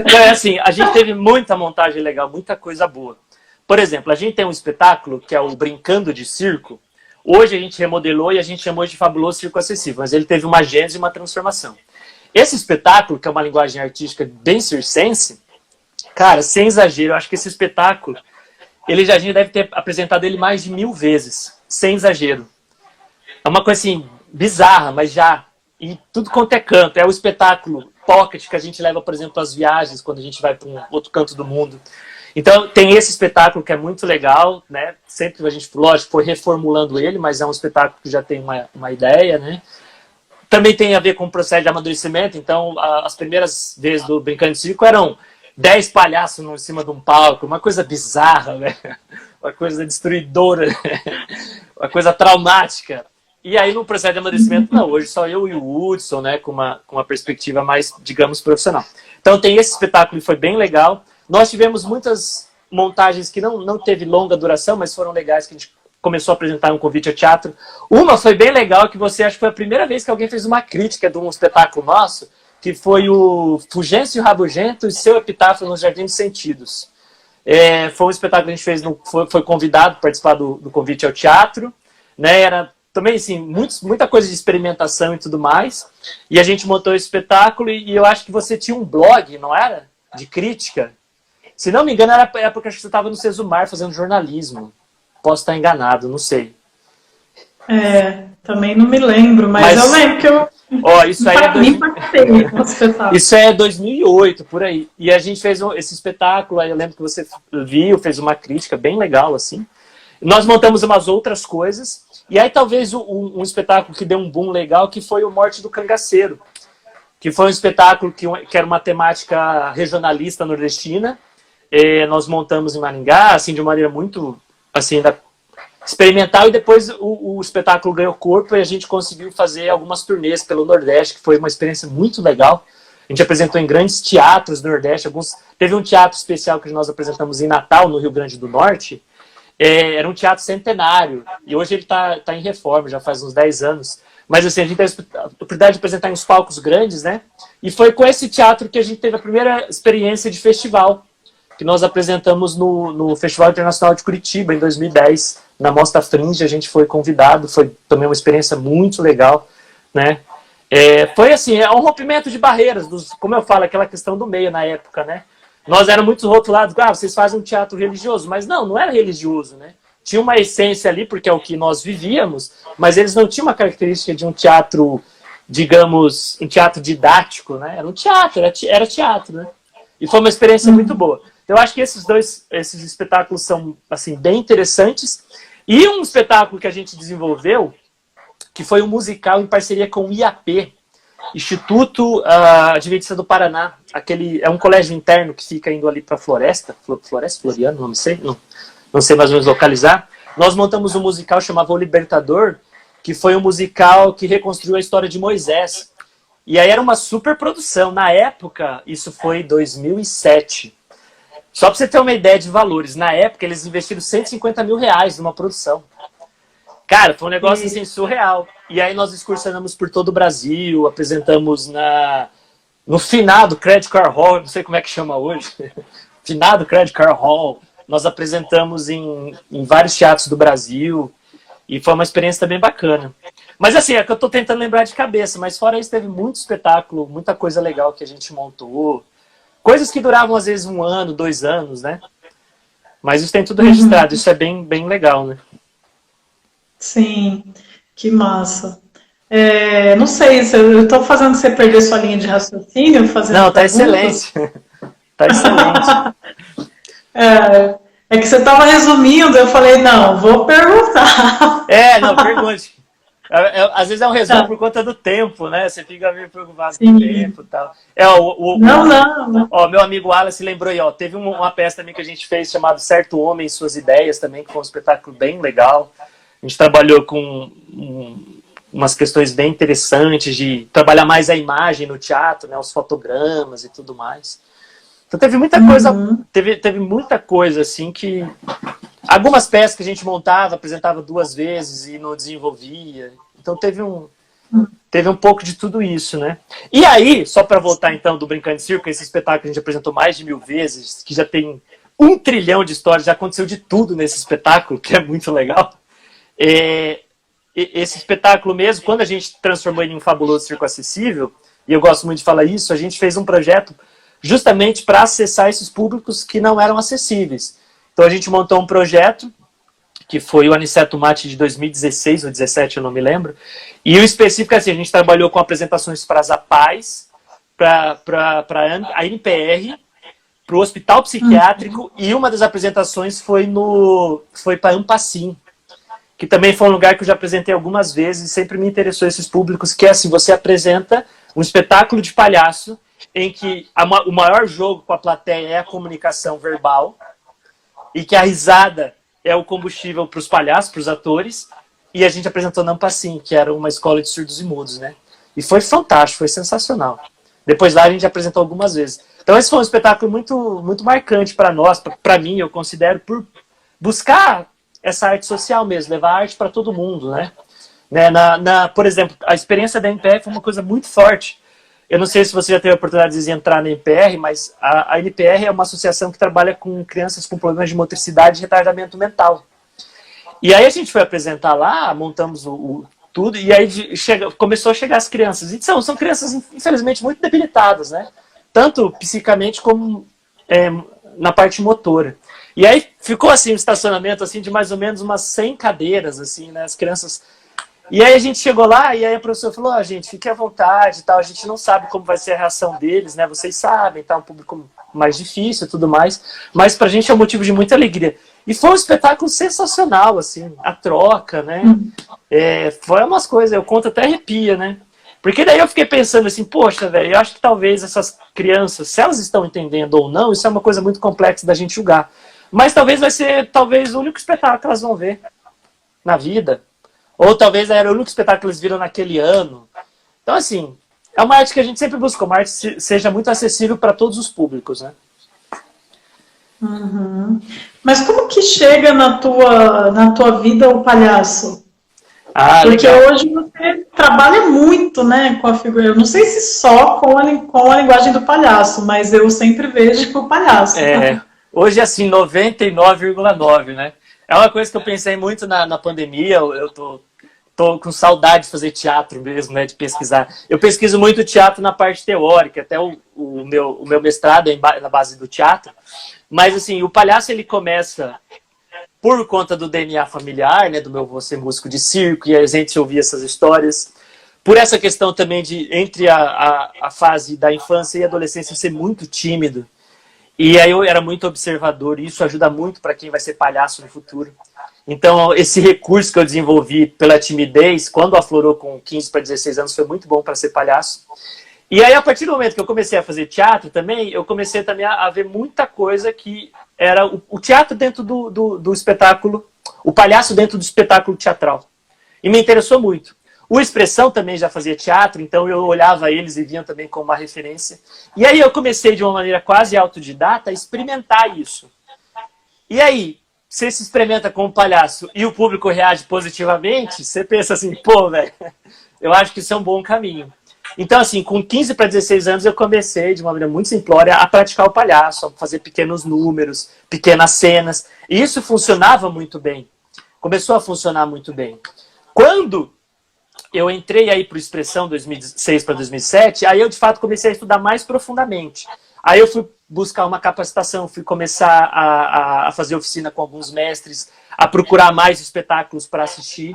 Então, é assim, a gente teve muita montagem legal, muita coisa boa. Por exemplo, a gente tem um espetáculo que é o Brincando de Circo. Hoje a gente remodelou e a gente chamou de Fabuloso Circo Acessível, mas ele teve uma gênese e uma transformação. Esse espetáculo, que é uma linguagem artística bem circense, cara, sem exagero, eu acho que esse espetáculo, a gente deve ter apresentado ele mais de 1000 vezes, sem exagero. É uma coisa assim, bizarra, mas já... E tudo quanto é canto. É o espetáculo pocket que a gente leva, por exemplo, às viagens, quando a gente vai para um outro canto do mundo. Então, tem esse espetáculo que é muito legal, né? Sempre a gente, lógico, foi reformulando ele, mas é um espetáculo que já tem uma ideia, né? Também tem a ver com o processo de amadurecimento. Então, as primeiras vezes do Brincando de Circo eram 10 palhaços em cima de um palco, uma coisa bizarra, né? Uma coisa destruidora, uma coisa traumática. E aí, no processo de amadurecimento, não, hoje só eu e o Hudson, né, com uma perspectiva mais, digamos, profissional. Então, tem esse espetáculo que foi bem legal. Nós tivemos muitas montagens que não teve longa duração, mas foram legais, que a gente começou a apresentar um convite ao teatro. Uma foi bem legal, que você acha que foi a primeira vez que alguém fez uma crítica de um espetáculo nosso, que foi o Fugêncio e Rabugento e seu epitáfio nos Jardins dos Sentidos. Foi um espetáculo que a gente fez, foi convidado para participar do convite ao teatro, né, era... Também, assim, muita coisa de experimentação e tudo mais. E a gente montou esse espetáculo e eu acho que você tinha um blog, não era? De crítica. Se não me engano, era a época que você estava no Sesumar fazendo jornalismo. Posso estar enganado, não sei.
Também não me lembro, mas eu lembro que eu...
Isso aí isso é 2008, por aí. E a gente fez esse espetáculo, aí eu lembro que você viu, fez uma crítica bem legal, assim. Nós montamos umas outras coisas. E aí talvez um espetáculo que deu um boom legal, que foi o Morte do Cangaceiro, que foi um espetáculo que era uma temática regionalista nordestina. Nós montamos em Maringá, assim, de uma maneira muito assim, experimental, e depois o espetáculo ganhou corpo e a gente conseguiu fazer algumas turnês pelo Nordeste, que foi uma experiência muito legal. A gente apresentou em grandes teatros do Nordeste. Teve um teatro especial que nós apresentamos em Natal, no Rio Grande do Norte. Era um teatro centenário, e hoje ele está em reforma, já faz uns 10 anos. Mas assim, a gente teve a oportunidade de apresentar em uns palcos grandes, né? E foi com esse teatro que a gente teve a primeira experiência de festival, que nós apresentamos no Festival Internacional de Curitiba, em 2010. Na Mostra Fringe, a gente foi convidado, foi também uma experiência muito legal, né? Foi assim, um rompimento de barreiras, como eu falo, aquela questão do meio na época, né? Nós éramos muito rotulados, vocês fazem um teatro religioso, mas não era religioso, né? Tinha uma essência ali, porque é o que nós vivíamos, mas eles não tinham uma característica de um teatro, digamos, um teatro didático, né? Era um teatro, era teatro, né? E foi uma experiência muito boa. Então, eu acho que esses espetáculos são, assim, bem interessantes. E um espetáculo que a gente desenvolveu, que foi um musical em parceria com o IAP, Instituto Adventista do Paraná. É um colégio interno que fica indo ali para Floresta Floriano, não sei mais ou menos localizar. Nós montamos um musical chamado O Libertador, que foi um musical que reconstruiu a história de Moisés. E aí era uma super produção. Na época, isso foi 2007. Só para você ter uma ideia de valores, na época eles investiram R$150 mil numa produção. Cara, foi um negócio assim, surreal. E aí nós excursionamos por todo o Brasil, apresentamos no finado Credit Card Hall, não sei como é que chama hoje, finado Credit Card Hall. Nós apresentamos em vários teatros do Brasil e foi uma experiência também bacana. Mas assim, é que eu estou tentando lembrar de cabeça, mas fora isso teve muito espetáculo, muita coisa legal que a gente montou. Coisas que duravam às vezes 1 ano, 2 anos, né? Mas isso tem tudo registrado, isso é bem, bem legal, né?
Sim, que massa. Não sei, eu estou fazendo você perder sua linha de raciocínio?
Não, tá excelente. Tá excelente.
É que você estava resumindo, eu falei, não, vou perguntar.
Não, pergunte. Às vezes é um resumo por conta do tempo, né? Você fica meio preocupado com o tempo e tal.
Não.
Ó, meu amigo Wallace lembrou aí, ó. Teve uma peça também que a gente fez chamado Certo Homem e Suas Ideias também, que foi um espetáculo bem legal. A gente trabalhou com umas questões bem interessantes de trabalhar mais a imagem no teatro, né? Os fotogramas e tudo mais. Então teve muita coisa, teve muita coisa assim que... Algumas peças que a gente montava, apresentava 2 vezes e não desenvolvia. Então teve teve um pouco de tudo isso, né? E aí, só para voltar então do Brincando de Circo, esse espetáculo que a gente apresentou mais de 1000 vezes, que já tem 1 trilhão de histórias, já aconteceu de tudo nesse espetáculo, que é muito legal. Esse espetáculo mesmo, quando a gente transformou ele em um fabuloso circo acessível, e eu gosto muito de falar isso, a gente fez um projeto justamente para acessar esses públicos que não eram acessíveis. Então a gente montou um projeto, que foi o Aniceto Mate de 2016 ou 2017, eu não me lembro. E o específico, assim, a gente trabalhou com apresentações para as APAES, para a NPR, para o Hospital Psiquiátrico, e uma das apresentações foi para Ampacim, que também foi um lugar que eu já apresentei algumas vezes, e sempre me interessou esses públicos, que é assim, você apresenta um espetáculo de palhaço, em que o maior jogo com a plateia é a comunicação verbal, e que a risada é o combustível para os palhaços, para os atores, e a gente apresentou na Ampacim, que era uma escola de surdos e mudos, né? E foi fantástico, foi sensacional. Depois lá a gente apresentou algumas vezes. Então esse foi um espetáculo muito, muito marcante para nós, para mim, eu considero, por buscar essa arte social mesmo, levar arte para todo mundo, né? Por exemplo, a experiência da NPR foi uma coisa muito forte. Eu não sei se você já teve a oportunidade de entrar na NPR, mas a NPR é uma associação que trabalha com crianças com problemas de motricidade e retardamento mental. E aí a gente foi apresentar lá, montamos tudo, e aí começou a chegar as crianças. E são crianças, infelizmente, muito debilitadas, né? Tanto psicamente como na parte motora. E aí ficou assim um estacionamento assim, de mais ou menos umas 100 cadeiras, assim, né? As crianças... E aí a gente chegou lá e aí a professora falou, gente, fique à vontade e tal, a gente não sabe como vai ser a reação deles, né? Vocês sabem, tá um público mais difícil e tudo mais, mas pra gente é um motivo de muita alegria. E foi um espetáculo sensacional, assim, a troca, né? Foi umas coisas, eu conto até arrepia, né? Porque daí eu fiquei pensando assim, poxa, velho, eu acho que talvez essas crianças, se elas estão entendendo ou não, isso é uma coisa muito complexa da gente julgar. Mas talvez vai ser, o único espetáculo que elas vão ver na vida. Ou talvez era o único espetáculo que eles viram naquele ano. Então, assim, é uma arte que a gente sempre busca, uma arte que seja muito acessível para todos os públicos, né?
Uhum. Mas como que chega na tua vida o palhaço? Porque
legal.
hoje você trabalha muito, né, com a figura. Eu não sei se só com a linguagem do palhaço, mas eu sempre vejo o palhaço.
Hoje, assim, 99,9, né? É uma coisa que eu pensei muito na pandemia, eu tô com saudade de fazer teatro mesmo, né, de pesquisar. Eu pesquiso muito teatro na parte teórica, até o meu mestrado é na base do teatro, mas assim, o palhaço ele começa por conta do DNA familiar, né, do meu avô ser músico de circo, e a gente ouvia essas histórias, por essa questão também de entre a fase da infância e adolescência ser muito tímido. E aí eu era muito observador, e isso ajuda muito para quem vai ser palhaço no futuro. Então, esse recurso que eu desenvolvi pela timidez, quando aflorou com 15 para 16 anos, foi muito bom para ser palhaço. E aí, a partir do momento que eu comecei a fazer teatro também, eu comecei também a ver muita coisa que era o teatro dentro do espetáculo, o palhaço dentro do espetáculo teatral. E me interessou muito. O Expressão também já fazia teatro, então eu olhava eles e vinha também como uma referência. E aí eu comecei de uma maneira quase autodidata a experimentar isso. E aí, você se experimenta como palhaço e o público reage positivamente, você pensa assim, pô, velho, eu acho que isso é um bom caminho. Então, assim, com 15 para 16 anos eu comecei, de uma maneira muito simplória, a praticar o palhaço, a fazer pequenos números, pequenas cenas. E isso funcionava muito bem. Começou a funcionar muito bem. Quando eu entrei aí para o Expressão 2006 para 2007, aí eu de fato comecei a estudar mais profundamente. Aí eu fui buscar uma capacitação, fui começar a fazer oficina com alguns mestres, a procurar mais espetáculos para assistir.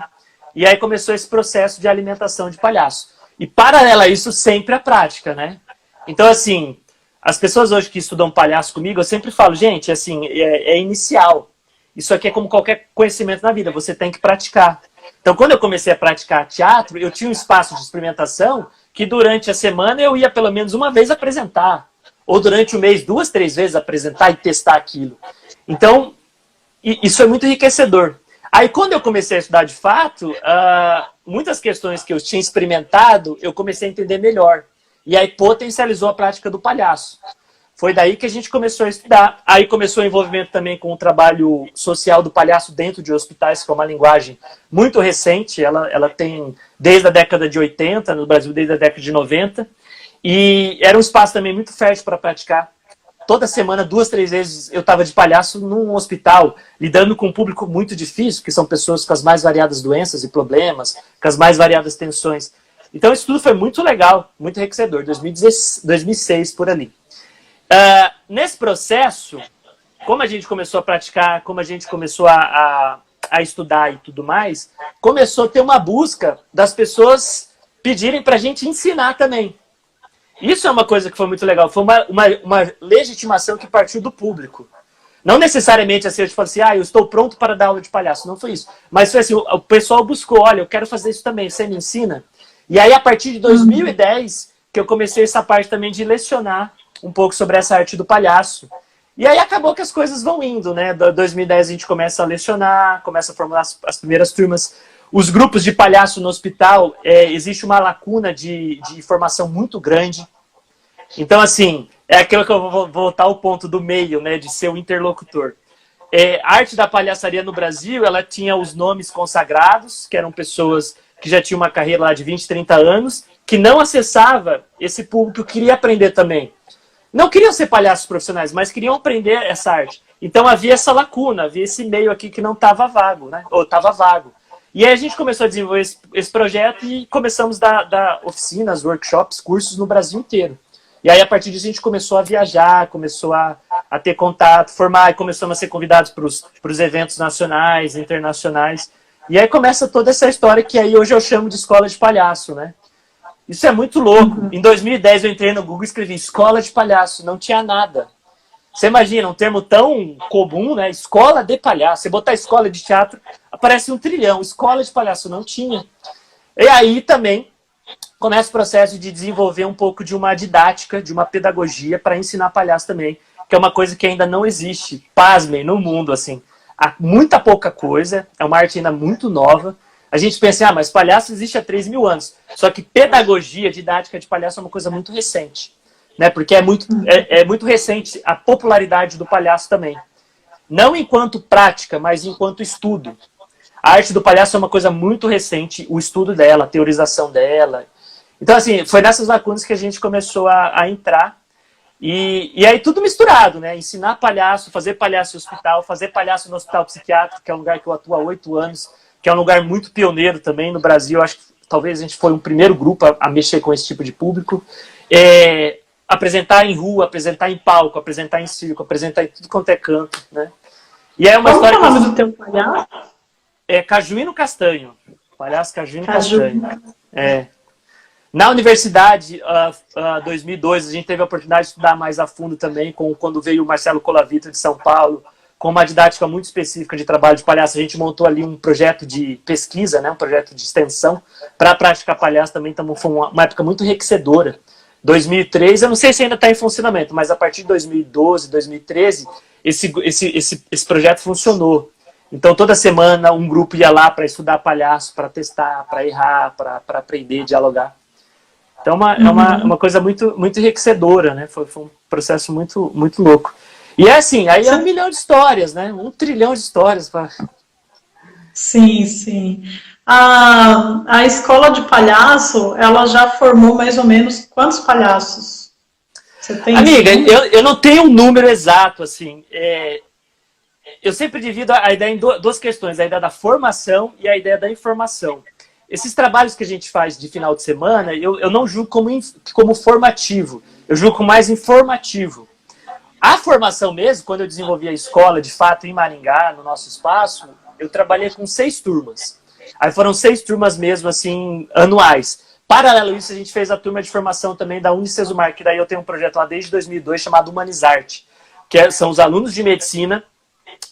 E aí começou esse processo de alimentação de palhaço. E paralelo a isso, sempre a prática, né? Então, assim, as pessoas hoje que estudam palhaço comigo, eu sempre falo, gente, assim, é inicial. Isso aqui é como qualquer conhecimento na vida, você tem que praticar. Então, quando eu comecei a praticar teatro, eu tinha um espaço de experimentação que durante a semana eu ia pelo menos uma vez apresentar. Ou durante o mês, 2, 3 vezes apresentar e testar aquilo. Então, isso é muito enriquecedor. Aí, quando eu comecei a estudar de fato, muitas questões que eu tinha experimentado, eu comecei a entender melhor. E aí potencializou a prática do palhaço. Foi daí que a gente começou a estudar. Aí começou o envolvimento também com o trabalho social do palhaço dentro de hospitais, que é uma linguagem muito recente. Ela tem desde a década de 80, no Brasil desde a década de 90. E era um espaço também muito fértil para praticar. Toda semana, 2, 3 vezes, eu estava de palhaço num hospital, lidando com um público muito difícil, que são pessoas com as mais variadas doenças e problemas, com as mais variadas tensões. Então isso tudo foi muito legal, muito enriquecedor, 2006 por ali. Nesse processo, como a gente começou a praticar, como a gente começou a estudar e tudo mais, começou a ter uma busca das pessoas pedirem para a gente ensinar também. Isso é uma coisa que foi muito legal, foi uma legitimação que partiu do público. Não necessariamente assim, eu te falo assim, eu estou pronto para dar aula de palhaço, não foi isso. Mas foi assim, o pessoal buscou, olha, eu quero fazer isso também, você me ensina? E aí, a partir de 2010, que eu comecei essa parte também de lecionar um pouco sobre essa arte do palhaço. E aí acabou que as coisas vão indo, né? Em 2010 a gente começa a lecionar, começa a formular as primeiras turmas. Os grupos de palhaço no hospital, existe uma lacuna de formação muito grande. Então, assim, é aquilo que eu vou voltar ao ponto do meio, né? De ser o interlocutor. A arte da palhaçaria no Brasil, ela tinha os nomes consagrados, que eram pessoas que já tinham uma carreira lá de 20, 30 anos, que não acessava esse público que queria aprender também. Não queriam ser palhaços profissionais, mas queriam aprender essa arte. Então havia essa lacuna, havia esse meio aqui que não estava vago, né? Ou estava vago. E aí a gente começou a desenvolver esse projeto e começamos a dar oficinas, workshops, cursos no Brasil inteiro. E aí a partir disso a gente começou a viajar, começou a ter contato, formar, e começamos a ser convidados para os eventos nacionais, internacionais. E aí começa toda essa história que aí hoje eu chamo de escola de palhaço, né? Isso é muito louco. Em 2010 eu entrei no Google e escrevi escola de palhaço, não tinha nada. Você imagina, um termo tão comum, né? Escola de palhaço. Você botar escola de teatro, aparece 1 trilhão. Escola de palhaço, não tinha. E aí também começa o processo de desenvolver um pouco de uma didática, de uma pedagogia para ensinar palhaço também, que é uma coisa que ainda não existe, pasmem, no mundo, assim. Há muita pouca coisa, é uma arte ainda muito nova. A gente pensa, mas palhaço existe há 3.000 anos. Só que pedagogia, didática de palhaço é uma coisa muito recente. Né? Porque é muito recente a popularidade do palhaço também. Não enquanto prática, mas enquanto estudo. A arte do palhaço é uma coisa muito recente, o estudo dela, a teorização dela. Então, assim, foi nessas lacunas que a gente começou a entrar. E aí tudo misturado, né? Ensinar palhaço, fazer palhaço em hospital, fazer palhaço no hospital psiquiátrico, que é um lugar que eu atuo há 8 anos, que é um lugar muito pioneiro também no Brasil. Acho que talvez a gente foi um primeiro grupo a mexer com esse tipo de público. Apresentar em rua, apresentar em palco, apresentar em circo, apresentar em tudo quanto é canto, né? E é uma história.
Qual é o nome do teu palhaço?
Cajuíno Castanho. Palhaço Cajuíno Castanho. Na universidade, 2002, a gente teve a oportunidade de estudar mais a fundo também, quando veio o Marcelo Colavito de São Paulo, com uma didática muito específica de trabalho de palhaço. A gente montou ali um projeto de pesquisa, né, um projeto de extensão para praticar palhaço também. Então foi uma época muito enriquecedora. 2003, eu não sei se ainda está em funcionamento, mas a partir de 2012, 2013, esse projeto funcionou. Então toda semana um grupo ia lá para estudar palhaço, para testar, para errar, para aprender, dialogar. Então é uma coisa muito, muito enriquecedora, né? Foi um processo muito, muito louco. E é assim, aí é 1 milhão de histórias, né? 1 trilhão de histórias.
Sim, sim. A escola de palhaço, ela já formou mais ou menos quantos palhaços? Você tem
Amiga, eu não tenho um número exato, assim. Eu sempre divido a ideia em duas questões, a ideia da formação e a ideia da informação. Esses trabalhos que a gente faz de final de semana, eu não julgo como formativo, eu julgo mais informativo. A formação mesmo, quando eu desenvolvi a escola, de fato, em Maringá, no nosso espaço, eu trabalhei com 6 turmas. Aí foram 6 turmas mesmo, assim, anuais. Paralelo a isso, a gente fez a turma de formação também da Unicesumar, que daí eu tenho um projeto lá desde 2002 chamado Humanizarte, que são os alunos de medicina,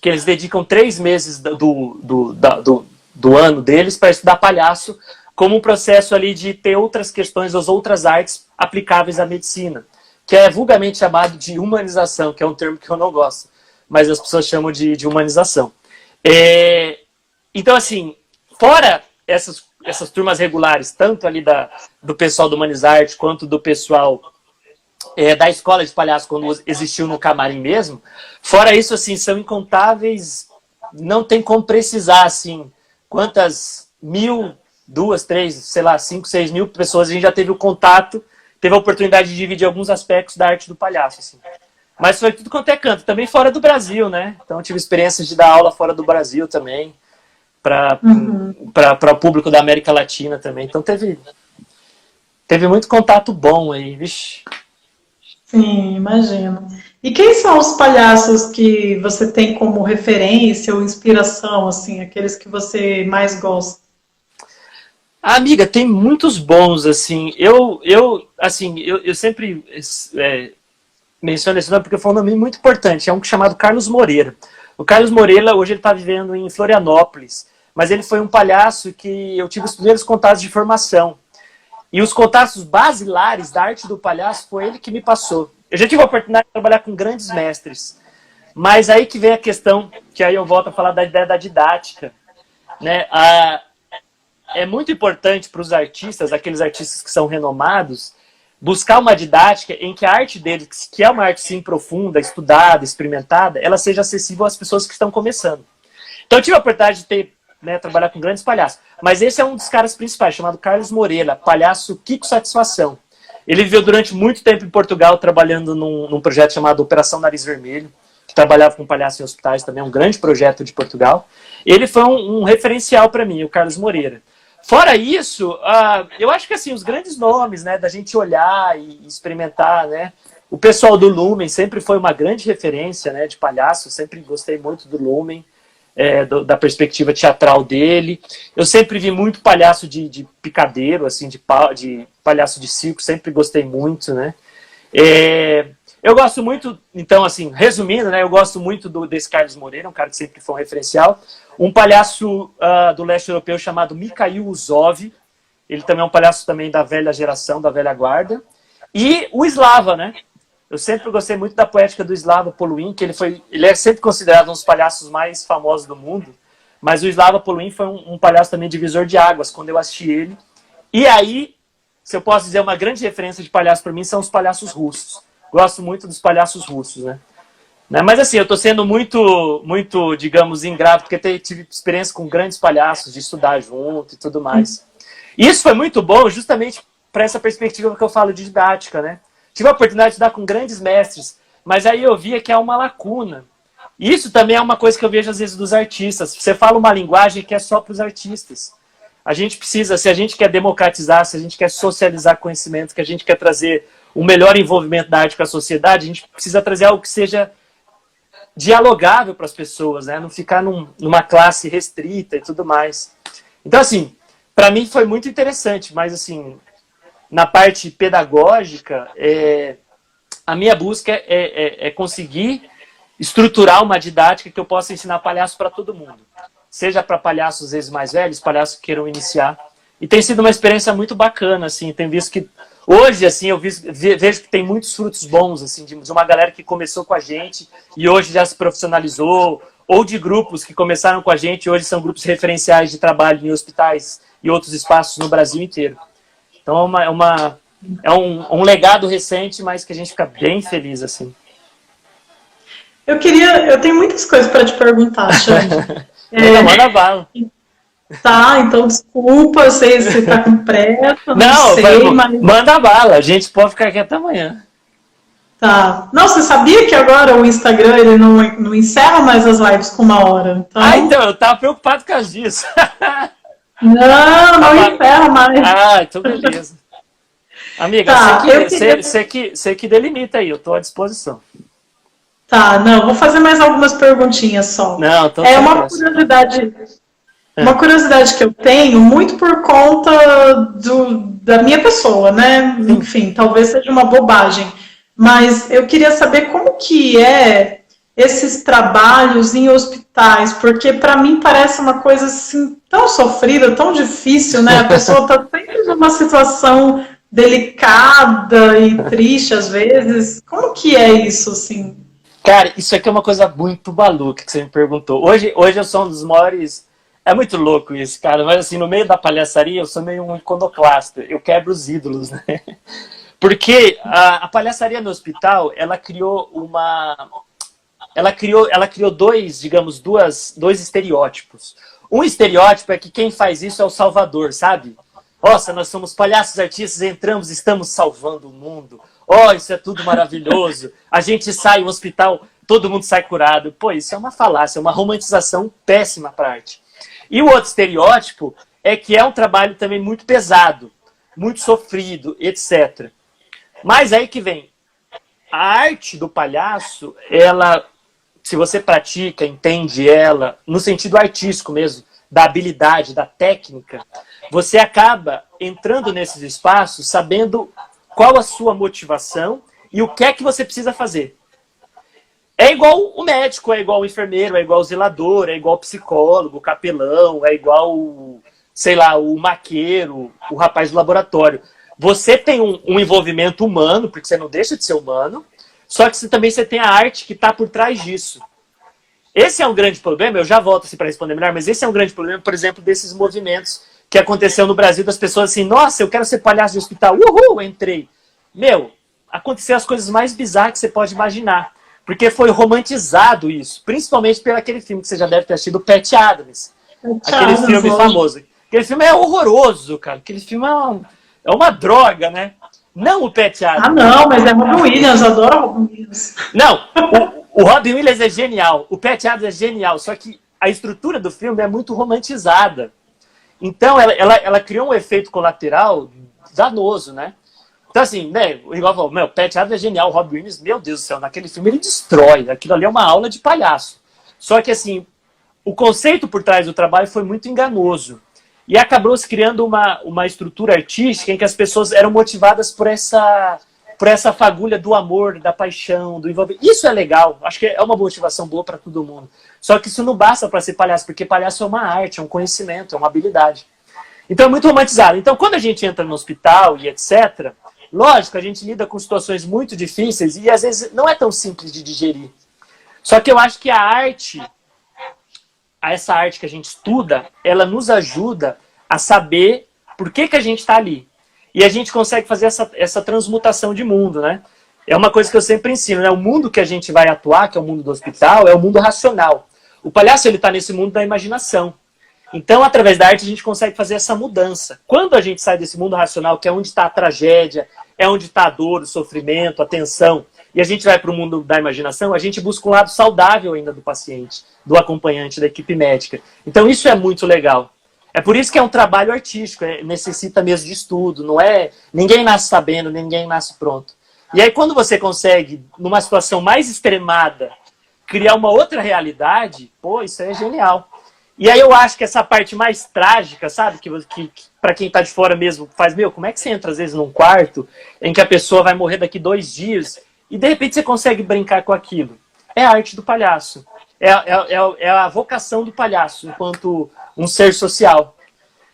que eles dedicam 3 meses do ano deles para estudar palhaço, como um processo ali de ter outras questões, as outras artes aplicáveis à medicina, que é vulgarmente chamado de humanização, que é um termo que eu não gosto, mas as pessoas chamam de humanização. Então, assim, fora essas turmas regulares, tanto ali do pessoal do Humanizarte, quanto do pessoal da escola de palhaço, quando existiu no camarim mesmo. Fora isso, assim, são incontáveis, não tem como precisar, assim, quantas mil, 2, 3, sei lá, 5, 6 mil pessoas a gente já teve o contato, teve a oportunidade de dividir alguns aspectos da arte do palhaço, assim. Mas foi tudo quanto é canto, também fora do Brasil, né? Então eu tive experiências de dar aula fora do Brasil também, para o público da América Latina também. Então teve muito contato bom aí, vixe.
Sim, imagino. E quem são os palhaços que você tem como referência ou inspiração, assim, aqueles que você mais gosta?
Amiga, tem muitos bons, assim. Eu sempre menciono esse nome porque foi um nome muito importante. É um chamado Carlos Moreira. O Carlos Moreira, hoje ele está vivendo em Florianópolis, mas ele foi um palhaço que eu tive os primeiros contatos de formação. E os contatos basilares da arte do palhaço foi ele que me passou. Eu já tive a oportunidade de trabalhar com grandes mestres, mas aí que vem a questão, que aí eu volto a falar da ideia da didática, né? É muito importante para os artistas, aqueles artistas que são renomados, buscar uma didática em que a arte deles, que é uma arte sim profunda, estudada, experimentada, ela seja acessível às pessoas que estão começando. Então eu tive a oportunidade de trabalhar com grandes palhaços, mas esse é um dos caras principais, chamado Carlos Moreira, palhaço Kiko Satisfação. Ele viveu durante muito tempo em Portugal trabalhando num projeto chamado Operação Nariz Vermelho, que trabalhava com palhaço em hospitais também, um grande projeto de Portugal. Ele foi um referencial para mim, o Carlos Moreira. Fora isso, eu acho que assim, os grandes nomes, né, da gente olhar e experimentar, né? O pessoal do Lumen sempre foi uma grande referência, né, de palhaço, sempre gostei muito do Lumen, da perspectiva teatral dele. Eu sempre vi muito palhaço de picadeiro, assim, de palhaço de circo, sempre gostei muito, né? Eu gosto muito, então, assim, resumindo, né, eu gosto muito desse Carlos Moreira, um cara que sempre foi um referencial. Um palhaço do leste europeu chamado Mikhail Uzov, ele também é um palhaço também da velha geração, da velha guarda. E o Slava, né? Eu sempre gostei muito da poética do Slava Poluin, que ele é sempre considerado um dos palhaços mais famosos do mundo, mas o Slava Poluin foi um palhaço também divisor de águas, quando eu assisti ele. E aí, se eu posso dizer, uma grande referência de palhaço para mim são os palhaços russos. Gosto muito dos palhaços russos, né? Mas assim, eu estou sendo muito, digamos, ingrato, porque tive experiência com grandes palhaços, de estudar junto e tudo mais. E isso foi muito bom justamente para essa perspectiva que eu falo de didática, né? Tive a oportunidade de estudar com grandes mestres, mas aí eu via que há uma lacuna. E isso também é uma coisa que eu vejo às vezes dos artistas. Você fala uma linguagem que é só para os artistas. A gente precisa, se a gente quer democratizar, se a gente quer socializar conhecimento, que a gente quer trazer o melhor envolvimento da arte com a sociedade, a gente precisa trazer algo que seja dialogável para as pessoas, né? Não ficar numa classe restrita e tudo mais. Então, assim, para mim foi muito interessante, mas, assim, na parte pedagógica, a minha busca é conseguir estruturar uma didática que eu possa ensinar palhaço para todo mundo. Seja para palhaços, às vezes, mais velhos, palhaços que queiram iniciar. E tem sido uma experiência muito bacana, assim, tenho visto que hoje, assim, eu vejo que tem muitos frutos bons, assim, de uma galera que começou com a gente e hoje já se profissionalizou, ou de grupos que começaram com a gente e hoje são grupos referenciais de trabalho em hospitais e outros espaços no Brasil inteiro. Então é um legado recente, mas que a gente fica bem feliz, assim.
Eu tenho muitas coisas para te perguntar, Xande.
Manda bala.
Tá, então desculpa, eu sei se você tá com pressa, não sei, mas...
Manda bala, a gente pode ficar aqui até amanhã.
Tá. Não, você sabia que agora o Instagram ele não encerra mais as lives com 1 hora?
Então eu tava preocupado com as disso.
Não encerra mais.
Então beleza. Amiga, você que delimita aí, eu tô à disposição.
Tá, não, vou fazer mais algumas perguntinhas só.
Não, então
uma curiosidade... Uma curiosidade que eu tenho, muito por conta da minha pessoa, né? Enfim, talvez seja uma bobagem, mas eu queria saber como que é esses trabalhos em hospitais, porque para mim parece uma coisa assim tão sofrida, tão difícil, né? A pessoa está sempre numa situação delicada e triste às vezes. Como que é isso, assim?
Cara, isso aqui é uma coisa muito maluca que você me perguntou. Hoje eu sou um dos maiores... É muito louco isso, cara, mas assim, no meio da palhaçaria eu sou meio um iconoclasta, eu quebro os ídolos, né? Porque a palhaçaria no hospital, ela criou dois, digamos, dois estereótipos. Um estereótipo é que quem faz isso é o salvador, sabe? Nossa, nós somos palhaços artistas, entramos, estamos salvando o mundo. Oh, isso é tudo maravilhoso. A gente sai do hospital, todo mundo sai curado. Pô, isso é uma falácia, é uma romantização péssima para a arte. E o outro estereótipo é que é um trabalho também muito pesado, muito sofrido, etc. Mas aí que vem, a arte do palhaço, ela, se você pratica, entende ela, no sentido artístico mesmo, da habilidade, da técnica, você acaba entrando nesses espaços sabendo qual a sua motivação e o que é que você precisa fazer. É igual o médico, é igual o enfermeiro, é igual o zelador, é igual o psicólogo, o capelão, é igual, sei lá, o maqueiro, o rapaz do laboratório. Você tem um envolvimento humano, porque você não deixa de ser humano, só que também você tem a arte que está por trás disso. Esse é um grande problema, eu já volto assim, para responder melhor, mas esse é um grande problema, por exemplo, desses movimentos que aconteceu no Brasil, das pessoas assim, nossa, eu quero ser palhaço de hospital, uhul, entrei. Meu, aconteceu as coisas mais bizarras que você pode imaginar, porque foi romantizado isso, principalmente pelo aquele filme que você já deve ter assistido, Patch Adams. Aquele filme famoso. Aquele filme é horroroso, cara. Aquele filme é uma droga, né? Não o Patch Adams.
Ah, não, mas é Robin Williams, eu adoro Robin Williams.
Não, o Robin Williams é genial, o Patch Adams é genial, só que a estrutura do filme é muito romantizada. Então, ela criou um efeito colateral danoso, né? Então, assim, né, igual falou, meu, Patch Adams é genial, o Robin Williams, meu Deus do céu, naquele filme ele destrói, aquilo ali é uma aula de palhaço. Só que, assim, o conceito por trás do trabalho foi muito enganoso. E acabou se criando uma estrutura artística em que as pessoas eram motivadas por essa fagulha do amor, da paixão, do envolvimento. Isso é legal, acho que é uma motivação boa para todo mundo. Só que isso não basta para ser palhaço, porque palhaço é uma arte, é um conhecimento, é uma habilidade. Então é muito romantizado. Então quando a gente entra no hospital e etc., lógico, a gente lida com situações muito difíceis e às vezes não é tão simples de digerir. Só que eu acho que a arte, essa arte que a gente estuda, ela nos ajuda a saber por que a gente está ali. E a gente consegue fazer essa transmutação de mundo, né? É uma coisa que eu sempre ensino, né? O mundo que a gente vai atuar, que é o mundo do hospital, é o mundo racional. O palhaço, ele está nesse mundo da imaginação. Então, através da arte, a gente consegue fazer essa mudança. Quando a gente sai desse mundo racional, que é onde está a tragédia, é onde está a dor, o sofrimento, a tensão, e a gente vai para o mundo da imaginação, a gente busca um lado saudável ainda do paciente, do acompanhante, da equipe médica. Então, isso é muito legal. É por isso que é um trabalho artístico, necessita mesmo de estudo, não é... Ninguém nasce sabendo, ninguém nasce pronto. E aí, quando você consegue, numa situação mais extremada, criar uma outra realidade, pô, isso é genial. E aí eu acho que essa parte mais trágica, sabe? Que para quem tá de fora mesmo faz, meu, como é que você entra às vezes num quarto em que a pessoa vai morrer daqui 2 dias e de repente você consegue brincar com aquilo? É a arte do palhaço. É a vocação do palhaço enquanto um ser social.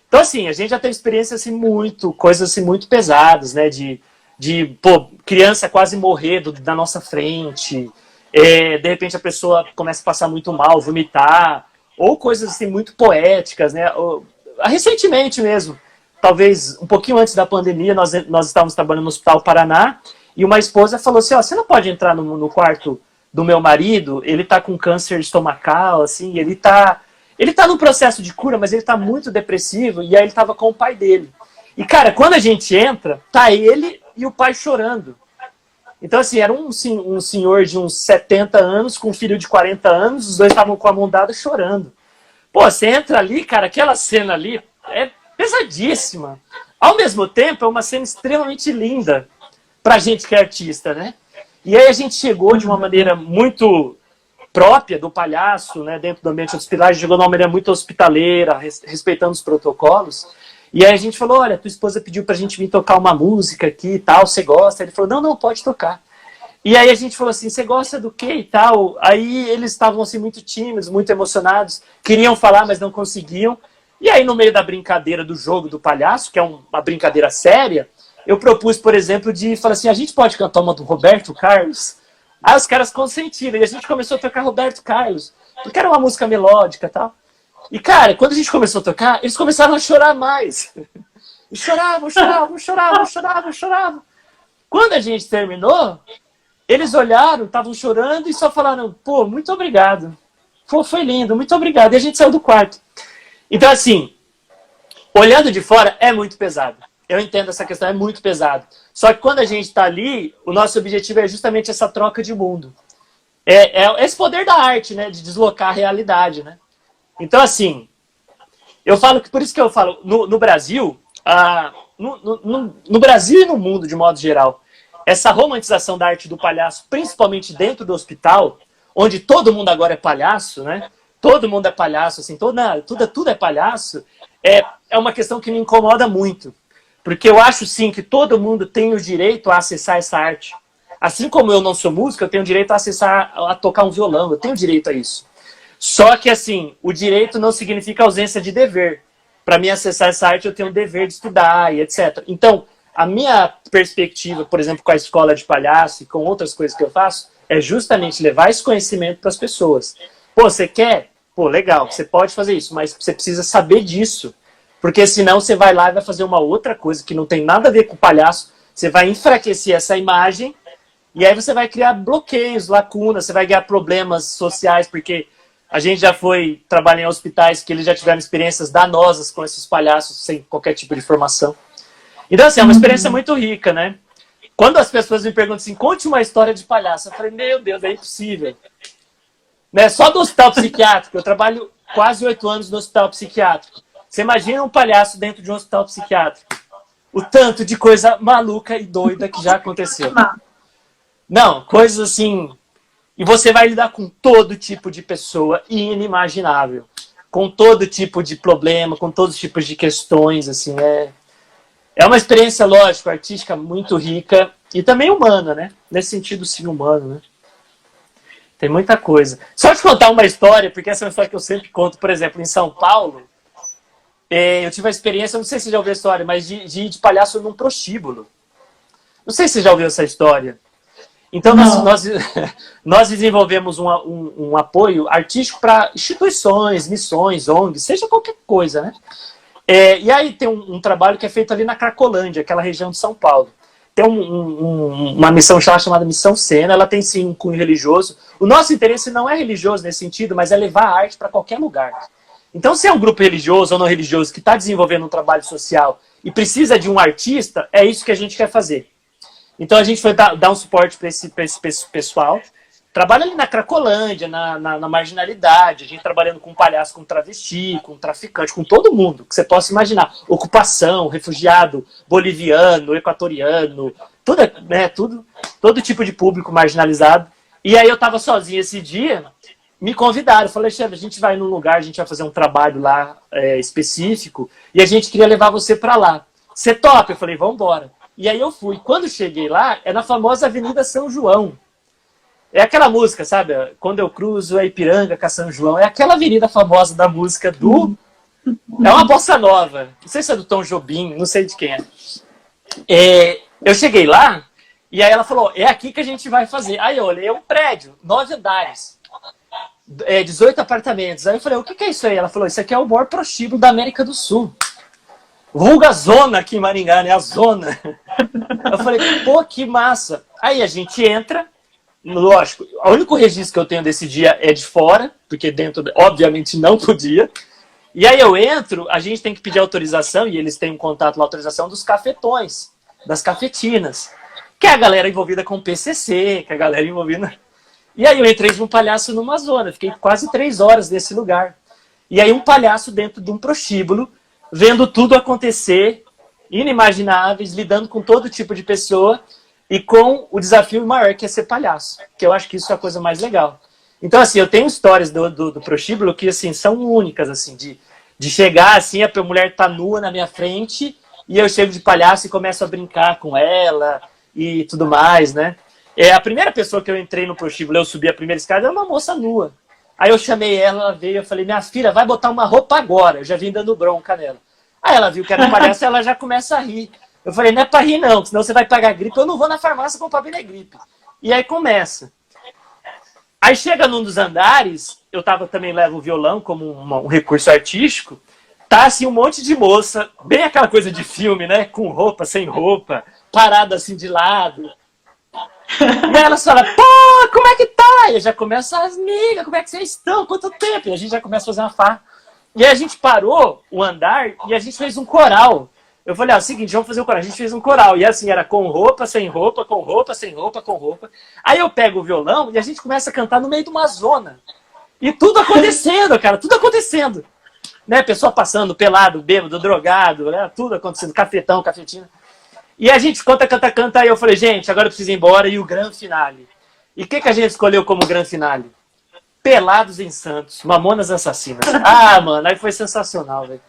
Então, assim, a gente já tem experiências assim, coisas assim, muito pesadas, né? De pô, criança quase morrer da nossa frente. De repente a pessoa começa a passar muito mal, vomitar. Ou coisas assim muito poéticas, né? Recentemente mesmo, talvez um pouquinho antes da pandemia, nós estávamos trabalhando no Hospital Paraná e uma esposa falou assim, ó, você não pode entrar no quarto do meu marido, ele tá com câncer estomacal, assim, ele tá no processo de cura, mas ele tá muito depressivo, e aí ele tava com o pai dele. E, cara, quando a gente entra, tá ele e o pai chorando. Então, assim, era um senhor de uns 70 anos com um filho de 40 anos, os dois estavam com a mão dada chorando. Pô, você entra ali, cara, aquela cena ali é pesadíssima. Ao mesmo tempo, é uma cena extremamente linda pra gente que é artista, né? E aí a gente chegou de uma maneira muito própria do palhaço, né, dentro do ambiente hospitalar, a gente chegou de uma maneira muito hospitaleira, respeitando os protocolos. E aí a gente falou, olha, tua esposa pediu pra gente vir tocar uma música aqui e tal, você gosta? Ele falou, não, pode tocar. E aí a gente falou assim, você gosta do quê e tal? Aí eles estavam assim muito tímidos, muito emocionados, queriam falar, mas não conseguiam. E aí no meio da brincadeira do jogo do palhaço, que é uma brincadeira séria, eu propus, por exemplo, de falar assim, a gente pode cantar uma do Roberto Carlos? Aí os caras consentiram, e a gente começou a tocar Roberto Carlos, porque era uma música melódica e tal. E, cara, quando a gente começou a tocar, eles começaram a chorar mais. E choravam. Quando a gente terminou, eles olharam, estavam chorando e só falaram, pô, muito obrigado. Pô, foi lindo, muito obrigado. E a gente saiu do quarto. Então, assim, olhando de fora, é muito pesado. Eu entendo essa questão, é muito pesado. Só que quando a gente está ali, o nosso objetivo é justamente essa troca de mundo. É esse poder da arte, né? De deslocar a realidade, né? Então, assim, eu falo que, por isso que eu falo, no Brasil, no Brasil e no mundo, de modo geral, essa romantização da arte do palhaço, principalmente dentro do hospital, onde todo mundo agora é palhaço, né? Todo mundo é palhaço, assim, tudo é palhaço, é uma questão que me incomoda muito. Porque eu acho, sim, que todo mundo tem o direito a acessar essa arte. Assim como eu não sou músico, eu tenho direito a acessar, a tocar um violão, eu tenho direito a isso. Só que, assim, o direito não significa ausência de dever. Para mim acessar essa arte, eu tenho o dever de estudar e etc. Então, a minha perspectiva, por exemplo, com a escola de palhaço e com outras coisas que eu faço, é justamente levar esse conhecimento para as pessoas. Pô, você quer? Pô, legal, você pode fazer isso, mas você precisa saber disso. Porque senão você vai lá e vai fazer uma outra coisa que não tem nada a ver com o palhaço, você vai enfraquecer essa imagem e aí você vai criar bloqueios, lacunas, você vai criar problemas sociais, porque a gente já foi trabalhar em hospitais que eles já tiveram experiências danosas com esses palhaços sem qualquer tipo de formação. Então, assim, é uma experiência muito rica, né? Quando as pessoas me perguntam assim, conte uma história de palhaço, eu falei, meu Deus, é impossível. Né? Só do hospital psiquiátrico, eu trabalho quase 8 anos no hospital psiquiátrico. Você imagina um palhaço dentro de um hospital psiquiátrico. O tanto de coisa maluca e doida que já aconteceu. Não, coisas assim... E você vai lidar com todo tipo de pessoa inimaginável. Com todo tipo de problema, com todos os tipos de questões, assim, é uma experiência, lógico, artística muito rica e também humana, né? Nesse sentido, sim, humano, né? Tem muita coisa. Só te contar uma história, porque essa é uma história que eu sempre conto, por exemplo, em São Paulo, eu tive a experiência, não sei se você já ouviu a história, mas de ir de palhaço num prostíbulo. Não sei se você já ouviu essa história. Então, nós desenvolvemos um apoio artístico para instituições, missões, ONGs, seja qualquer coisa, né? E aí tem um trabalho que é feito ali na Cracolândia, aquela região de São Paulo. Tem uma missão chamada Missão Sena, ela tem sim um cunho religioso. O nosso interesse não é religioso nesse sentido, mas é levar a arte para qualquer lugar. Então, se é um grupo religioso ou não religioso que está desenvolvendo um trabalho social e precisa de um artista, é isso que a gente quer fazer. Então, a gente foi dar um suporte para esse pessoal. Trabalha ali na Cracolândia, na marginalidade, a gente trabalhando com palhaço, com travesti, com traficante, com todo mundo que você possa imaginar. Ocupação, refugiado, boliviano, equatoriano, tudo, né, todo tipo de público marginalizado. E aí eu estava sozinho esse dia, me convidaram, falei, Alexandre, a gente vai num lugar, a gente vai fazer um trabalho lá específico e a gente queria levar você para lá. Você topa? Eu falei, vamos embora. E aí eu fui. Quando cheguei lá, é na famosa Avenida São João. É aquela música, sabe? Quando eu cruzo a Ipiranga com a São João. É aquela avenida famosa da música do... É uma bossa nova. Não sei se é do Tom Jobim, não sei de quem é. Eu cheguei lá, e aí ela falou, é aqui que a gente vai fazer. Aí eu olhei, é um prédio, 9 andares. 18 apartamentos. Aí eu falei, o que é isso aí? Ela falou, isso aqui é o maior prostíbulo da América do Sul. Vulga Zona aqui em Maringá, né? A Zona. Eu falei, pô, que massa. Aí a gente entra... Lógico, o único registro que eu tenho desse dia é de fora, porque dentro, obviamente, não podia. E aí eu entro, a gente tem que pedir autorização, e eles têm um contato lá, autorização dos cafetões, das cafetinas, que é a galera envolvida com PCC, que é a galera envolvida... E aí eu entrei de um palhaço numa zona, fiquei quase 3 horas nesse lugar. E aí um palhaço dentro de um prostíbulo, vendo tudo acontecer, inimagináveis, lidando com todo tipo de pessoa, e com o desafio maior, que é ser palhaço. Que eu acho que isso é a coisa mais legal. Então, assim, eu tenho histórias do prostíbulo que, assim, são únicas, assim, de chegar, assim, a mulher tá nua na minha frente, e eu chego de palhaço e começo a brincar com ela, e tudo mais, né? A primeira pessoa que eu entrei no prostíbulo, eu subi a primeira escada, era uma moça nua. Aí eu chamei ela veio, eu falei, minha filha, vai botar uma roupa agora. Eu já vim dando bronca nela. Aí ela viu que era um palhaço, ela já começa a rir. Eu falei, não é pra rir não, senão você vai pagar gripe. Eu não vou na farmácia comprar Benegripe. E aí começa. Aí chega num dos andares, eu também levo o violão como um recurso artístico, tá assim um monte de moça, bem aquela coisa de filme, né? Com roupa, sem roupa, parado assim de lado. E aí elas falam, pô, como é que tá? E eu já começo, amiga, como é que vocês estão? Quanto tempo? E a gente já começa a fazer uma farra. E aí a gente parou o andar e a gente fez um coral. Eu falei, é o seguinte, vamos fazer um coral. A gente fez um coral. E assim, era com roupa, sem roupa, com roupa, sem roupa, com roupa. Aí eu pego o violão e a gente começa a cantar no meio de uma zona. E tudo acontecendo, cara, tudo acontecendo. Né? Pessoa passando, pelado, bêbado, drogado, né? Tudo acontecendo, cafetão, cafetina. E a gente canta, aí eu falei, gente, agora eu preciso ir embora, e o grande finale. E o que a gente escolheu como grande finale? Pelados em Santos, Mamonas Assassinas. Ah, mano, aí foi sensacional, velho.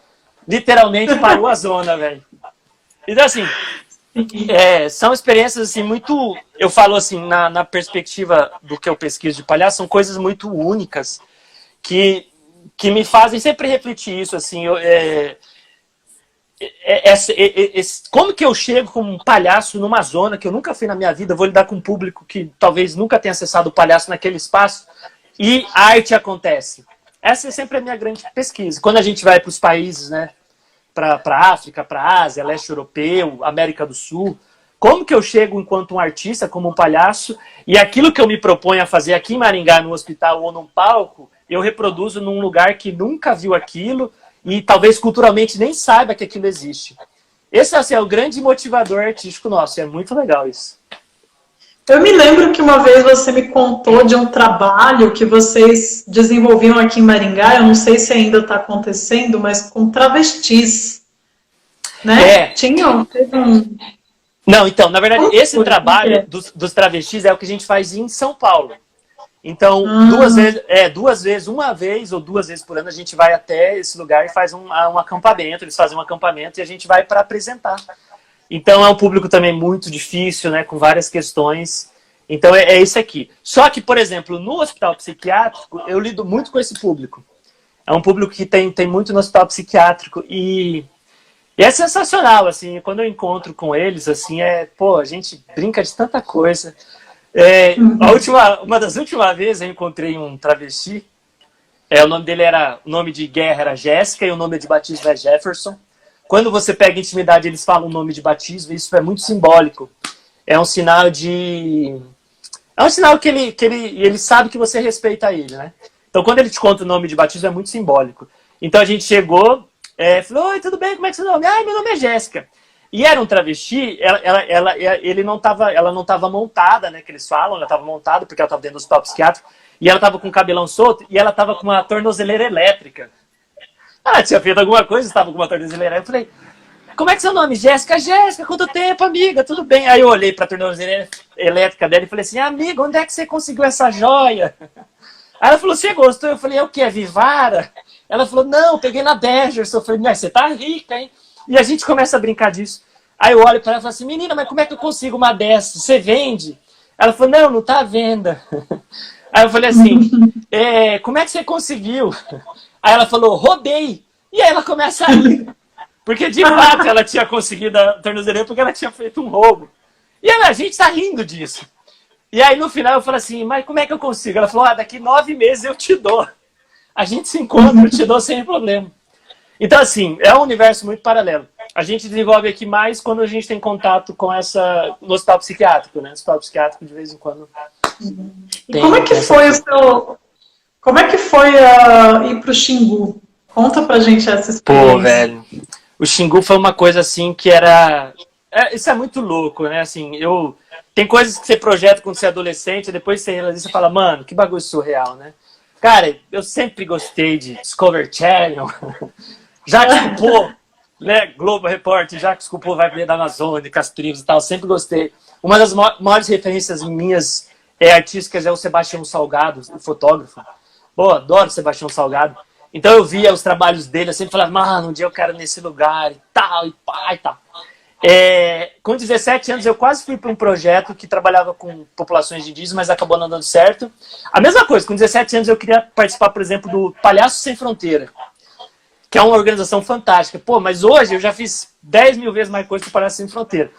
Literalmente parou a zona, velho. Então, assim, são experiências, assim, muito... Eu falo, assim, na perspectiva do que eu pesquiso de palhaço, são coisas muito únicas que me fazem sempre refletir isso, assim, como que eu chego como um palhaço numa zona que eu nunca fui na minha vida, vou lidar com um público que talvez nunca tenha acessado o palhaço naquele espaço, e a arte acontece. Essa é sempre a minha grande pesquisa. Quando a gente vai para os países, né, para a África, para a Ásia, leste europeu, América do Sul, como que eu chego enquanto um artista, como um palhaço, e aquilo que eu me proponho a fazer aqui em Maringá, no hospital ou num palco, eu reproduzo num lugar que nunca viu aquilo, e talvez culturalmente nem saiba que aquilo existe. Esse assim, é o grande motivador artístico nosso, é muito legal isso.
Eu me lembro que uma vez você me contou de um trabalho que vocês desenvolviam aqui em Maringá, eu não sei se ainda está acontecendo, mas com travestis, né? Teve um...
Não, então, na verdade, esse trabalho dos travestis é o que a gente faz em São Paulo. Então, duas vezes, uma vez ou duas vezes por ano, a gente vai até esse lugar e faz um acampamento, eles fazem um acampamento e a gente vai para apresentar. Então, é um público também muito difícil, né, com várias questões. Então, é isso aqui. Só que, por exemplo, no hospital psiquiátrico, eu lido muito com esse público. É um público que tem muito no hospital psiquiátrico e é sensacional, assim, quando eu encontro com eles, assim, pô, a gente brinca de tanta coisa. Uma das últimas vezes eu encontrei um travesti, o nome de guerra era Jéssica e o nome de batismo é Jefferson. Quando você pega intimidade, eles falam o nome de batismo, isso é muito simbólico. É um sinal que ele sabe que você respeita ele, né? Então, quando ele te conta o nome de batismo, é muito simbólico. Então, a gente chegou, falou, oi, tudo bem, como é que é seu nome? Ah, meu nome é Jéssica. E era um travesti, ela não estava montada, né, que eles falam, ela estava montada porque ela estava dentro do hospital psiquiátrico, e ela estava com o cabelão solto, e ela estava com uma tornozeleira elétrica. Ah, tinha feito alguma coisa, estava com uma tornozeleira. Eu falei, como é que é seu nome? Jéssica? Jéssica, quanto tempo, amiga? Tudo bem? Aí eu olhei para a tornozeleira elétrica dela e falei assim, amiga, onde é que você conseguiu essa joia? Aí ela falou, você gostou? Eu falei, é o quê? É Vivara? Ela falou, não, peguei na Bergerson. Eu falei, mas você tá rica, hein? E a gente começa a brincar disso. Aí eu olho para ela e falo assim, menina, mas como é que eu consigo uma dessas? Você vende? Ela falou, não tá à venda. Aí eu falei assim, como é que você conseguiu? Aí ela falou, roubei. E aí ela começa a rir. Porque de fato ela tinha conseguido a tornozeleira porque ela tinha feito um roubo. E a gente tá rindo disso. E aí no final eu falei assim, mas como é que eu consigo? Ela falou, daqui 9 meses eu te dou. A gente se encontra, eu te dou sem problema. Então assim, é um universo muito paralelo. A gente desenvolve aqui mais quando a gente tem contato com no hospital psiquiátrico, né? No hospital psiquiátrico de vez em quando.
E como é que foi Como é que foi ir pro Xingu? Conta pra gente essa experiência.
Pô, velho. O Xingu foi uma coisa assim que era... isso é muito louco, né? Assim, tem coisas que você projeta quando você é adolescente, depois você realiza e você fala, mano, que bagulho surreal, né? Cara, eu sempre gostei de Discovery Channel. Jacques Cousteau, né? Globo Repórter, Jacques Cousteau vai ver da Amazônia, com as tribos e tal, sempre gostei. Uma das maiores referências minhas artísticas é o Sebastião Salgado, o fotógrafo. Pô, adoro o Sebastião Salgado. Então eu via os trabalhos dele, eu sempre falava, mano, um dia eu quero ir nesse lugar e tal, e pá, e tal. Com 17 anos eu quase fui para um projeto que trabalhava com populações indígenas, mas acabou não dando certo. A mesma coisa, com 17 anos eu queria participar, por exemplo, do Palhaços Sem Fronteira, que é uma organização fantástica. Pô, mas hoje eu já fiz 10 mil vezes mais coisa que o Palhaços Sem Fronteira.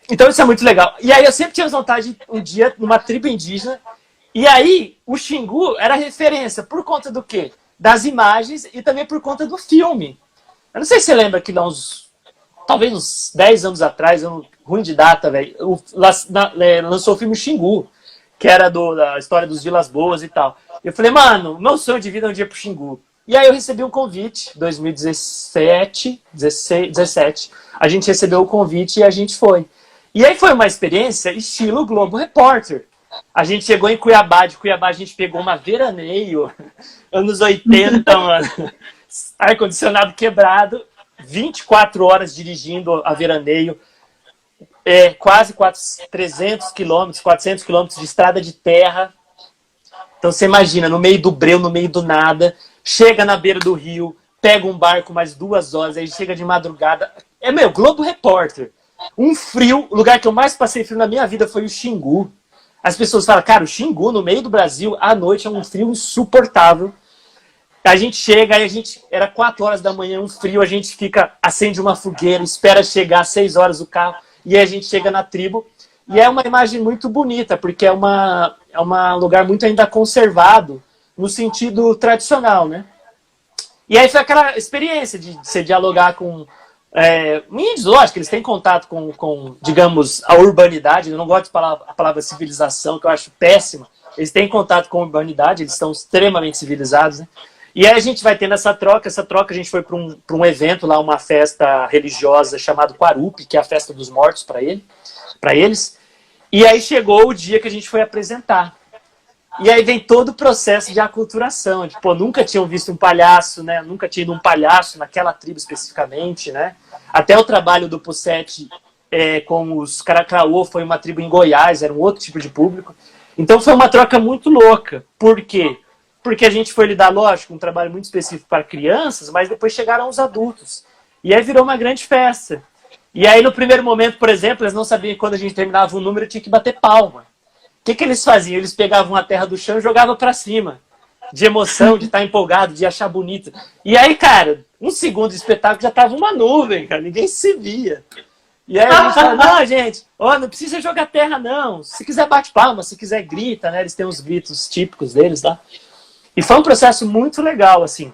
Então isso é muito legal. E aí eu sempre tinha vontade de um dia numa tribo indígena, e aí o Xingu era referência, por conta do quê? Das imagens e também por conta do filme. Eu não sei se você lembra que talvez uns 10 anos atrás, ruim de data, velho. Lançou o filme Xingu, que era da história dos Vilas Boas e tal. Eu falei, mano, meu sonho de vida é um dia pro Xingu. E aí eu recebi um convite, 2017, 17. A gente recebeu o convite e a gente foi. E aí foi uma experiência estilo Globo Repórter. A gente chegou em Cuiabá, de Cuiabá a gente pegou uma veraneio, anos 80, mano. Ar-condicionado quebrado, 24 horas dirigindo a veraneio, quase 300 quilômetros, 400 quilômetros de estrada de terra. Então você imagina, no meio do breu, no meio do nada, chega na beira do rio, pega um barco mais 2 horas, aí chega de madrugada. Globo Repórter. Um frio, o lugar que eu mais passei frio na minha vida foi o Xingu. As pessoas falam, cara, o Xingu, no meio do Brasil, à noite é um frio insuportável. A gente chega, aí era 4 horas da manhã, um frio, a gente acende uma fogueira, espera chegar às 6 horas o carro, e aí a gente chega na tribo. E é uma imagem muito bonita, porque é um lugar muito ainda conservado, no sentido tradicional, né? E aí foi aquela experiência de você dialogar com índios, lógico, eles têm contato com, digamos, a urbanidade. Eu não gosto de falar a palavra civilização, que eu acho péssima. Eles têm contato com a urbanidade, eles são extremamente civilizados, né? E aí a gente vai tendo essa troca a gente foi para um evento lá, uma festa religiosa chamada Quarupi, que é a festa dos mortos para eles. E aí chegou o dia que a gente foi apresentar. E aí vem todo o processo de aculturação. Nunca tinham visto um palhaço, né? Nunca tinha ido um palhaço naquela tribo especificamente, né? Até o trabalho do Pusset com os Caracraô foi uma tribo em Goiás, era um outro tipo de público. Então foi uma troca muito louca. Por quê? Porque a gente foi lidar, lógico, um trabalho muito específico para crianças, mas depois chegaram os adultos. E aí virou uma grande festa. E aí no primeiro momento, por exemplo, eles não sabiam que quando a gente terminava um número tinha que bater palma. O que eles faziam? Eles pegavam a terra do chão e jogavam para cima. De emoção, de estar empolgado, de achar bonito. E aí, cara, um segundo de espetáculo já tava uma nuvem, cara. Ninguém se via. E aí a gente fala, não, gente, não precisa jogar terra, não. Se quiser bate palma, se quiser grita, né? Eles têm os gritos típicos deles lá. E foi um processo muito legal, assim.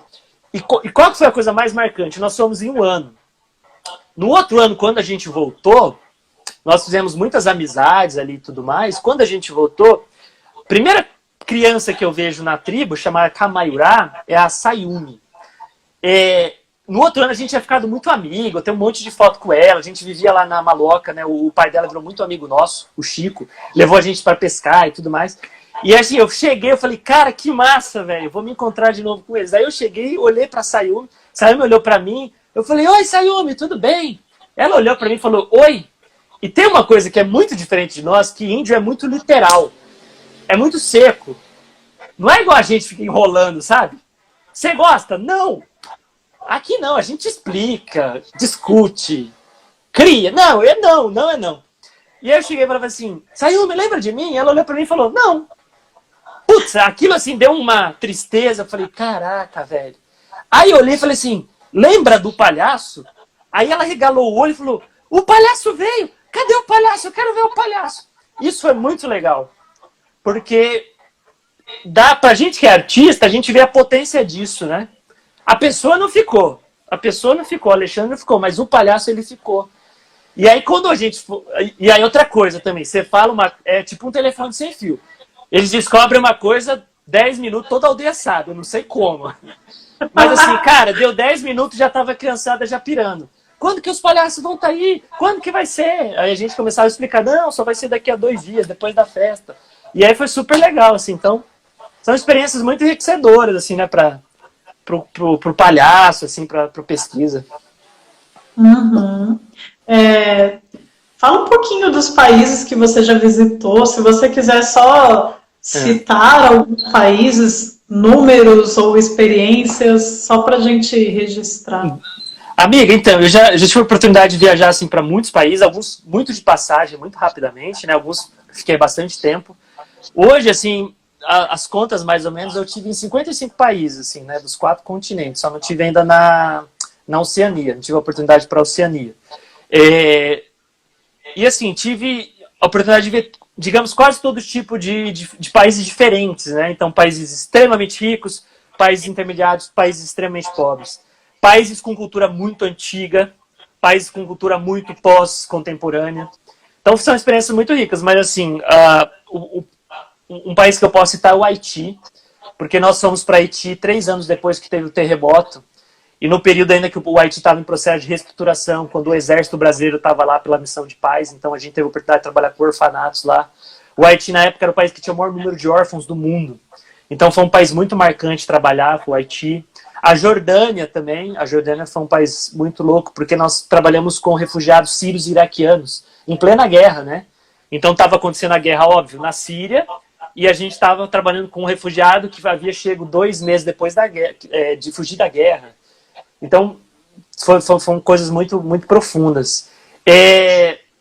E qual que foi a coisa mais marcante? Nós fomos em um ano. No outro ano, quando a gente voltou, nós fizemos muitas amizades ali e tudo mais. Quando a gente voltou, a primeira criança que eu vejo na tribo, chamada Kamayurá, é a Sayumi. No outro ano a gente tinha ficado muito amigo, eu tenho um monte de foto com ela, a gente vivia lá na Maloca, né? O pai dela virou muito amigo nosso, o Chico, levou a gente para pescar e tudo mais. E assim, eu cheguei, eu falei, cara, que massa, velho, vou me encontrar de novo com eles. Aí eu cheguei, olhei pra Sayumi olhou pra mim, eu falei, oi, Sayumi, tudo bem? Ela olhou pra mim e falou, oi. E tem uma coisa que é muito diferente de nós, que índio é muito literal, é muito seco. Não é igual a gente fica enrolando, sabe? Você gosta? Não. Aqui não, a gente explica, discute, cria. Não, não é não. E aí eu cheguei pra ela assim, Sayumi, lembra de mim? Ela olhou pra mim e falou, não. Putz, aquilo assim deu uma tristeza. Eu falei, caraca, velho. Aí eu olhei e falei assim, lembra do palhaço? Aí ela regalou o olho e falou, o palhaço veio. Cadê o palhaço? Eu quero ver o palhaço. Isso foi muito legal. Porque pra gente que é artista, a gente vê a potência disso, né? A pessoa não ficou. O Alexandre não ficou, mas o palhaço ele ficou. E aí quando a gente... E aí outra coisa também, você fala é tipo um telefone sem fio. Eles descobrem uma coisa, 10 minutos, toda a aldeia sabe, eu não sei como. Mas assim, cara, deu 10 minutos, já tava criançada já pirando. Quando que os palhaços vão estar aí? Quando que vai ser? Aí a gente começava a explicar, não, só vai ser daqui a 2 dias, depois da festa. E aí foi super legal, assim, então... São experiências muito enriquecedoras, assim, né, pro palhaço, assim, pro pesquisa.
Uhum. Fala um pouquinho dos países que você já visitou, se você quiser só citar alguns países, números ou experiências, só para a gente registrar.
Amiga, então, eu já tive a oportunidade de viajar assim, para muitos países, alguns muito de passagem, muito rapidamente, né? Alguns fiquei bastante tempo. Hoje, assim, as contas mais ou menos, eu tive em 55 países, assim, né? Dos 4 continentes, só não tive ainda na Oceania, não tive a oportunidade para a Oceania. E assim, tive a oportunidade de ver, digamos, quase todo tipo de países diferentes, né? Então, países extremamente ricos, países intermediários, países extremamente pobres. Países com cultura muito antiga, país com cultura muito pós-contemporânea. Então são experiências muito ricas, mas assim, um país que eu posso citar é o Haiti, porque nós fomos para Haiti 3 anos depois que teve o terremoto, e no período ainda que o Haiti estava em processo de reestruturação, quando o exército brasileiro estava lá pela missão de paz, então a gente teve a oportunidade de trabalhar com orfanatos lá. O Haiti, na época, era o país que tinha o maior número de órfãos do mundo. Então foi um país muito marcante trabalhar com o Haiti. A Jordânia também. A Jordânia foi um país muito louco, porque nós trabalhamos com refugiados sírios e iraquianos, em plena guerra, né? Então estava acontecendo a guerra, óbvio, na Síria, e a gente estava trabalhando com um refugiado que havia chego 2 meses depois da guerra, de fugir da guerra. Então, foram coisas muito, muito profundas.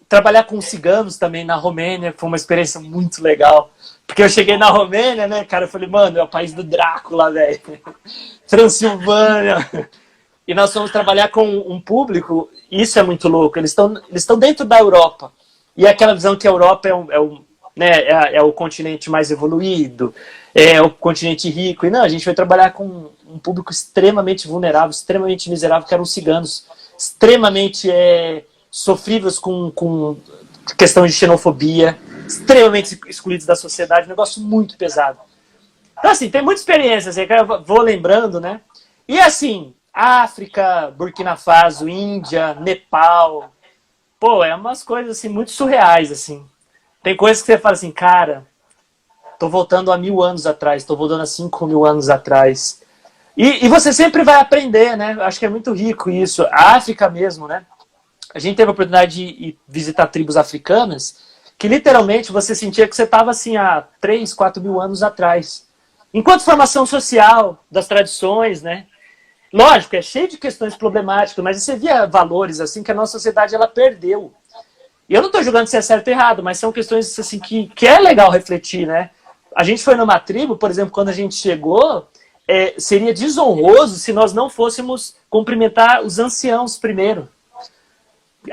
Trabalhar com ciganos também na Romênia foi uma experiência muito legal. Porque eu cheguei na Romênia, né, cara, eu falei, mano, é o país do Drácula, velho. Transilvânia. E nós fomos trabalhar com um público, isso é muito louco, eles estão dentro da Europa. E aquela visão que a Europa é o continente mais evoluído, é o continente rico. E não, a gente foi trabalhar com um público extremamente vulnerável, extremamente miserável, que eram os ciganos, extremamente sofríveis com questão de xenofobia, extremamente excluídos da sociedade, um negócio muito pesado. Então, assim, tem muita experiência, assim, que eu vou lembrando, né? E, assim, África, Burkina Faso, Índia, Nepal, pô, é umas coisas, assim, muito surreais, assim. Tem coisas que você fala assim, cara, tô voltando a 1000 anos atrás, tô voltando a 5000 anos atrás. E você sempre vai aprender, né? Acho que é muito rico isso. A África mesmo, né? A gente teve a oportunidade de visitar tribos africanas que literalmente você sentia que você estava assim há 3, 4 mil anos atrás. Enquanto formação social das tradições, né? Lógico, é cheio de questões problemáticas, mas você via valores assim que a nossa sociedade ela perdeu. E eu não estou julgando se é certo ou errado, mas são questões assim que é legal refletir, né? A gente foi numa tribo, por exemplo, quando a gente chegou, seria desonroso se nós não fôssemos cumprimentar os anciãos primeiro.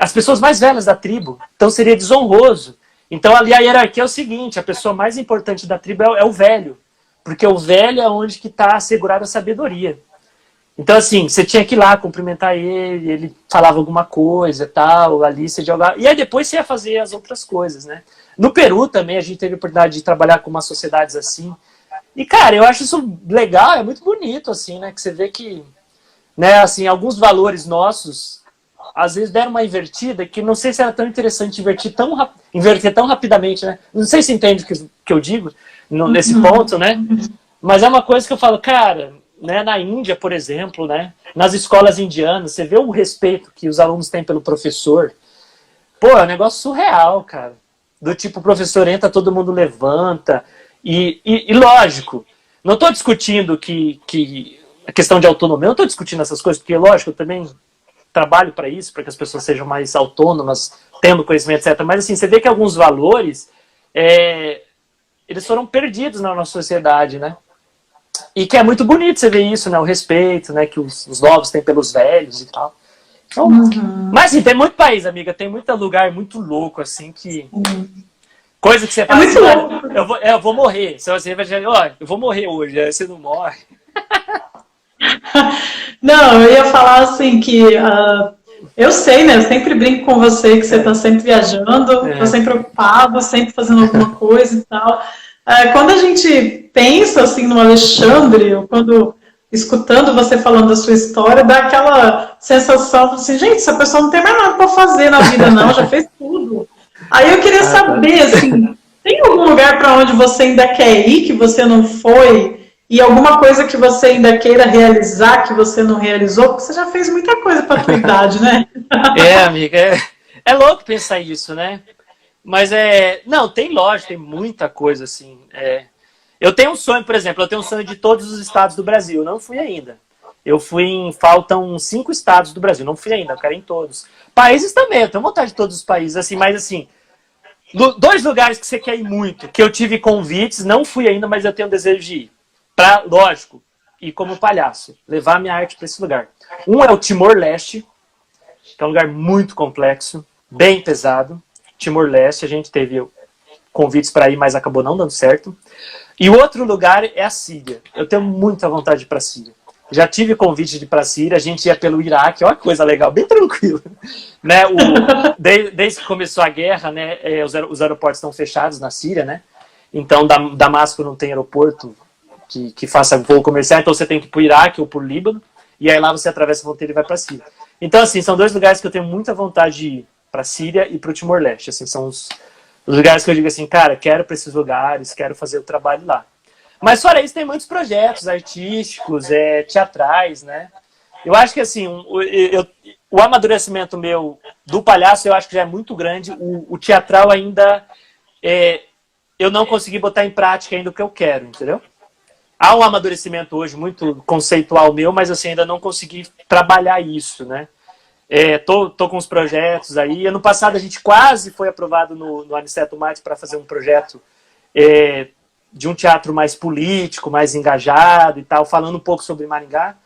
As pessoas mais velhas da tribo. Então seria desonroso. Então ali a hierarquia é o seguinte, a pessoa mais importante da tribo é o velho. Porque o velho é onde que está assegurada a sabedoria. Então assim, você tinha que ir lá cumprimentar ele falava alguma coisa tal, ali você jogava. E aí depois você ia fazer as outras coisas, né? No Peru também a gente teve a oportunidade de trabalhar com umas sociedades assim. E cara, eu acho isso legal, é muito bonito assim, né? Que você vê que, né, assim, alguns valores nossos às vezes deram uma invertida que não sei se era tão interessante inverter tão rapidamente, né? Não sei se entende o que eu digo nesse ponto, né? Mas é uma coisa que eu falo, cara, né, na Índia, por exemplo, né, nas escolas indianas, você vê o respeito que os alunos têm pelo professor. Pô, é um negócio surreal, cara. Do tipo, o professor entra, todo mundo levanta. E lógico, não estou discutindo que a questão de autonomia, não estou discutindo essas coisas, porque, lógico, eu também trabalho para isso, para que as pessoas sejam mais autônomas, tendo conhecimento, etc. Mas assim, você vê que alguns valores, eles foram perdidos na nossa sociedade, né? E que é muito bonito você ver isso, né? O respeito, né? Que os novos têm pelos velhos e tal. Então, mas assim, tem muito país, amiga, tem muito lugar muito louco, assim, que... Coisa que você fala assim, eu vou morrer. Você vai dizer, ó, eu vou morrer hoje, aí você não morre.
Não, eu ia falar assim que eu sei, né? Eu sempre brinco com você que você está sempre viajando, está sempre ocupado, sempre fazendo alguma coisa e tal. Quando a gente pensa assim no Alexandre, ou quando escutando você falando da sua história, dá aquela sensação assim, gente, essa pessoa não tem mais nada para fazer na vida, não, já fez tudo. Aí eu queria saber, assim, tem algum lugar para onde você ainda quer ir, que você não foi? E alguma coisa que você ainda queira realizar, que você não realizou? Porque você já fez muita coisa para a tua idade, né?
Amiga, é louco pensar isso, né? Mas não, tem lógico, tem muita coisa, assim. Eu tenho um sonho, por exemplo, eu tenho um sonho de todos os estados do Brasil, eu não fui ainda. Faltam 5 estados do Brasil, não fui ainda, eu quero ir em todos. Países também, eu tenho vontade de todos os países, assim, mas assim, 2 lugares que você quer ir muito, que eu tive convites, não fui ainda, mas eu tenho desejo de ir. Lógico, ir como palhaço, levar minha arte para esse lugar. Um é o Timor-Leste, que é um lugar muito complexo, bem pesado. Timor-Leste, a gente teve convites para ir, mas acabou não dando certo. E o outro lugar é a Síria. Eu tenho muita vontade de ir para a Síria. Já tive convite de ir para a Síria, a gente ia pelo Iraque, olha que coisa legal, bem tranquilo. Né? Desde que começou a guerra, né, os aeroportos estão fechados na Síria, né? Então Damasco não tem aeroporto que faça voo comercial, então você tem que ir para o Iraque ou para o Líbano, e aí lá você atravessa a fronteira e vai para a Síria. Então, assim, são dois lugares que eu tenho muita vontade de ir, para a Síria e para o Timor-Leste. Assim, são os lugares que eu digo assim, cara, quero para esses lugares, quero fazer o trabalho lá. Mas fora isso, tem muitos projetos artísticos, teatrais, né? Eu acho que, assim, o amadurecimento meu do palhaço, eu acho que já é muito grande. O teatral ainda, eu não consegui botar em prática ainda o que eu quero, entendeu? Há um amadurecimento hoje muito conceitual meu, mas assim, ainda não consegui trabalhar isso, né? Tô com os projetos aí. Ano passado a gente quase foi aprovado no Aniceto Mate para fazer um projeto de um teatro mais político, mais engajado e tal, falando um pouco sobre Maringá.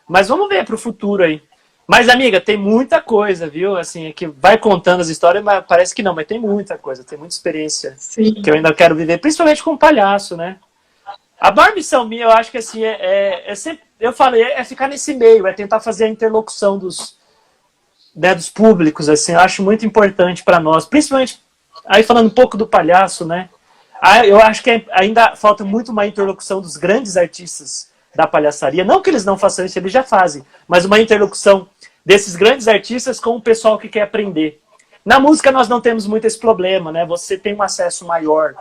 Mas vamos ver para o futuro aí. Mas, amiga, tem muita coisa, viu? Assim, é que vai contando as histórias, mas parece que não, mas tem muita coisa, tem muita experiência. Sim. Que eu ainda quero viver, principalmente com palhaço, né? A maior missão minha, eu acho que assim, sempre, eu falei, ficar nesse meio, é tentar fazer a interlocução dos públicos, assim, eu acho muito importante para nós, principalmente, aí falando um pouco do palhaço, né? Eu acho que ainda falta muito uma interlocução dos grandes artistas da palhaçaria, não que eles não façam isso, eles já fazem, mas uma interlocução desses grandes artistas com o pessoal que quer aprender. Na música nós não temos muito esse problema, né? Você tem um acesso maior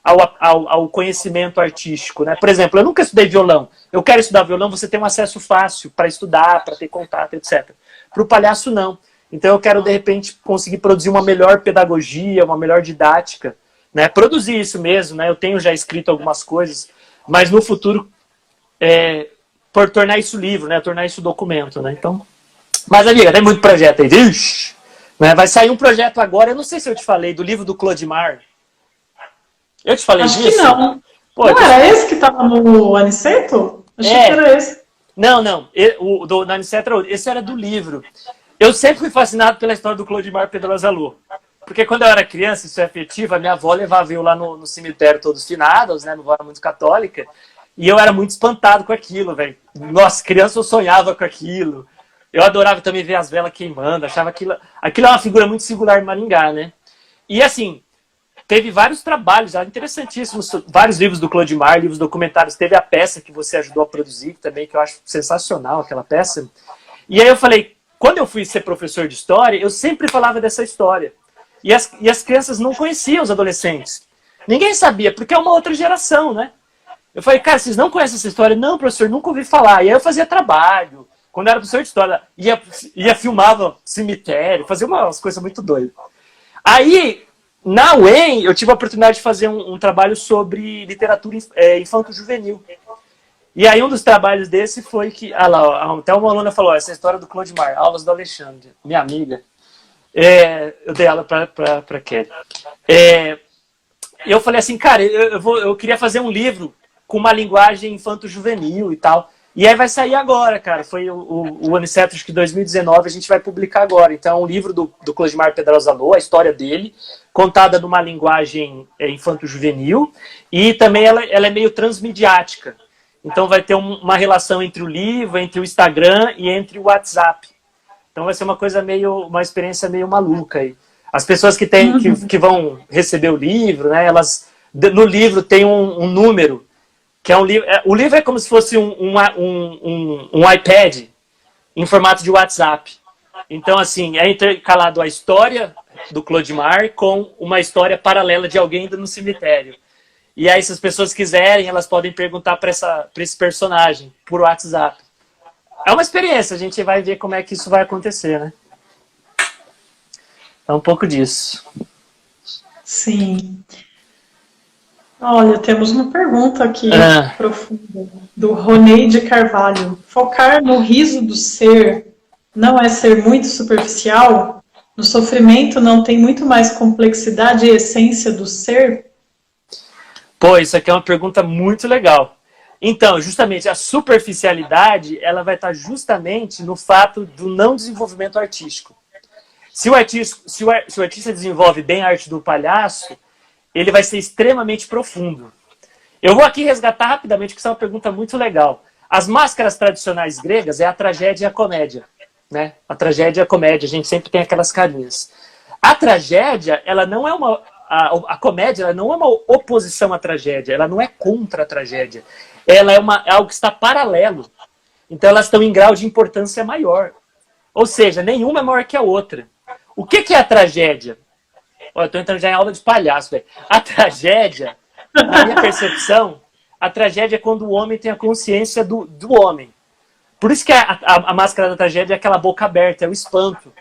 ao conhecimento artístico, né? Por exemplo, eu nunca estudei violão. Eu quero estudar violão, você tem um acesso fácil para estudar, para ter contato, etc. Para o palhaço, não. Então eu quero, de repente, conseguir produzir uma melhor pedagogia, uma melhor didática, né? Produzir isso mesmo, né? Eu tenho já escrito algumas coisas, mas no futuro, por tornar isso livro, né? Tornar isso documento, né? Então, mas, amiga, tem muito projeto aí. Ixi, né? Vai sair um projeto agora, eu não sei se eu te falei, do livro do Clodimar. Eu te falei
Acho
disso?
Que não. Pô, não era esse que estava no Aniceto? Achei que era esse.
Não. O do Aniceto, esse era do livro. Eu sempre fui fascinado pela história do Clodimar Pedrosa Lô. Porque quando eu era criança, isso é afetivo, a minha avó levava eu lá no cemitério todos finados, né? Minha avó era muito católica. E eu era muito espantado com aquilo, velho. Nossa, criança eu sonhava com aquilo. Eu adorava também ver as velas queimando. Achava aquilo é uma figura muito singular em Maringá, né? E assim, teve vários trabalhos interessantíssimos, vários livros do Clodimar, livros documentários. Teve a peça que você ajudou a produzir também, que eu acho sensacional, aquela peça. E aí eu falei, quando eu fui ser professor de história, eu sempre falava dessa história. E as crianças não conheciam os adolescentes. Ninguém sabia, porque é uma outra geração, né? Eu falei, cara, vocês não conhecem essa história? Não, professor, nunca ouvi falar. E aí eu fazia trabalho. Quando eu era professor de história, filmava cemitério, fazia umas coisas muito doidas. Aí, na UEM, eu tive a oportunidade de fazer um trabalho sobre literatura infanto-juvenil. E aí um dos trabalhos desse foi que... Ah lá, ó, até uma aluna falou, essa história do Clodimar, aulas do Alexandre, minha amiga. Eu dei aula para Kelly. Eu falei assim, cara, eu queria fazer um livro com uma linguagem infanto-juvenil e tal. E aí vai sair agora, cara. Foi o Aniceto, acho que 2019, a gente vai publicar agora. Então é um livro do Clodimar Pedrosa Lô, a história dele, contada numa linguagem infanto-juvenil. E também ela é meio transmediática. Então vai ter uma relação entre o livro, entre o Instagram e entre o WhatsApp. Então vai ser uma experiência meio maluca aí. As pessoas que vão receber o livro, né? No livro tem um número, que é um livro. O livro é como se fosse um iPad em formato de WhatsApp. Então, assim, é intercalado a história do Clodimar com uma história paralela de alguém indo no cemitério. E aí, se as pessoas quiserem, elas podem perguntar para esse personagem por WhatsApp. É uma experiência, a gente vai ver como é que isso vai acontecer, né? É um pouco disso.
Sim. Olha, temos uma pergunta aqui profunda, do Ronei de Carvalho. Focar no riso do ser não é ser muito superficial? No sofrimento não tem muito mais complexidade e essência do ser?
Pô, isso aqui é uma pergunta muito legal. Então, justamente, a superficialidade, ela vai estar justamente no fato do não desenvolvimento artístico. Se o artista desenvolve bem a arte do palhaço, ele vai ser extremamente profundo. Eu vou aqui resgatar rapidamente, que isso é uma pergunta muito legal. As máscaras tradicionais gregas é a tragédia e a comédia, né? A tragédia e a comédia, a gente sempre tem aquelas carinhas. A tragédia, ela não é uma... A comédia, ela não é uma oposição à tragédia, ela não é contra a tragédia. Ela é algo que está paralelo. Então elas estão em grau de importância maior. Ou seja, nenhuma é maior que a outra. O que é a tragédia? Olha, eu estou entrando já em aula de palhaço, velho. A tragédia, na minha percepção, a tragédia é quando o homem tem a consciência do homem. Por isso que a máscara da tragédia é aquela boca aberta, é o espanto.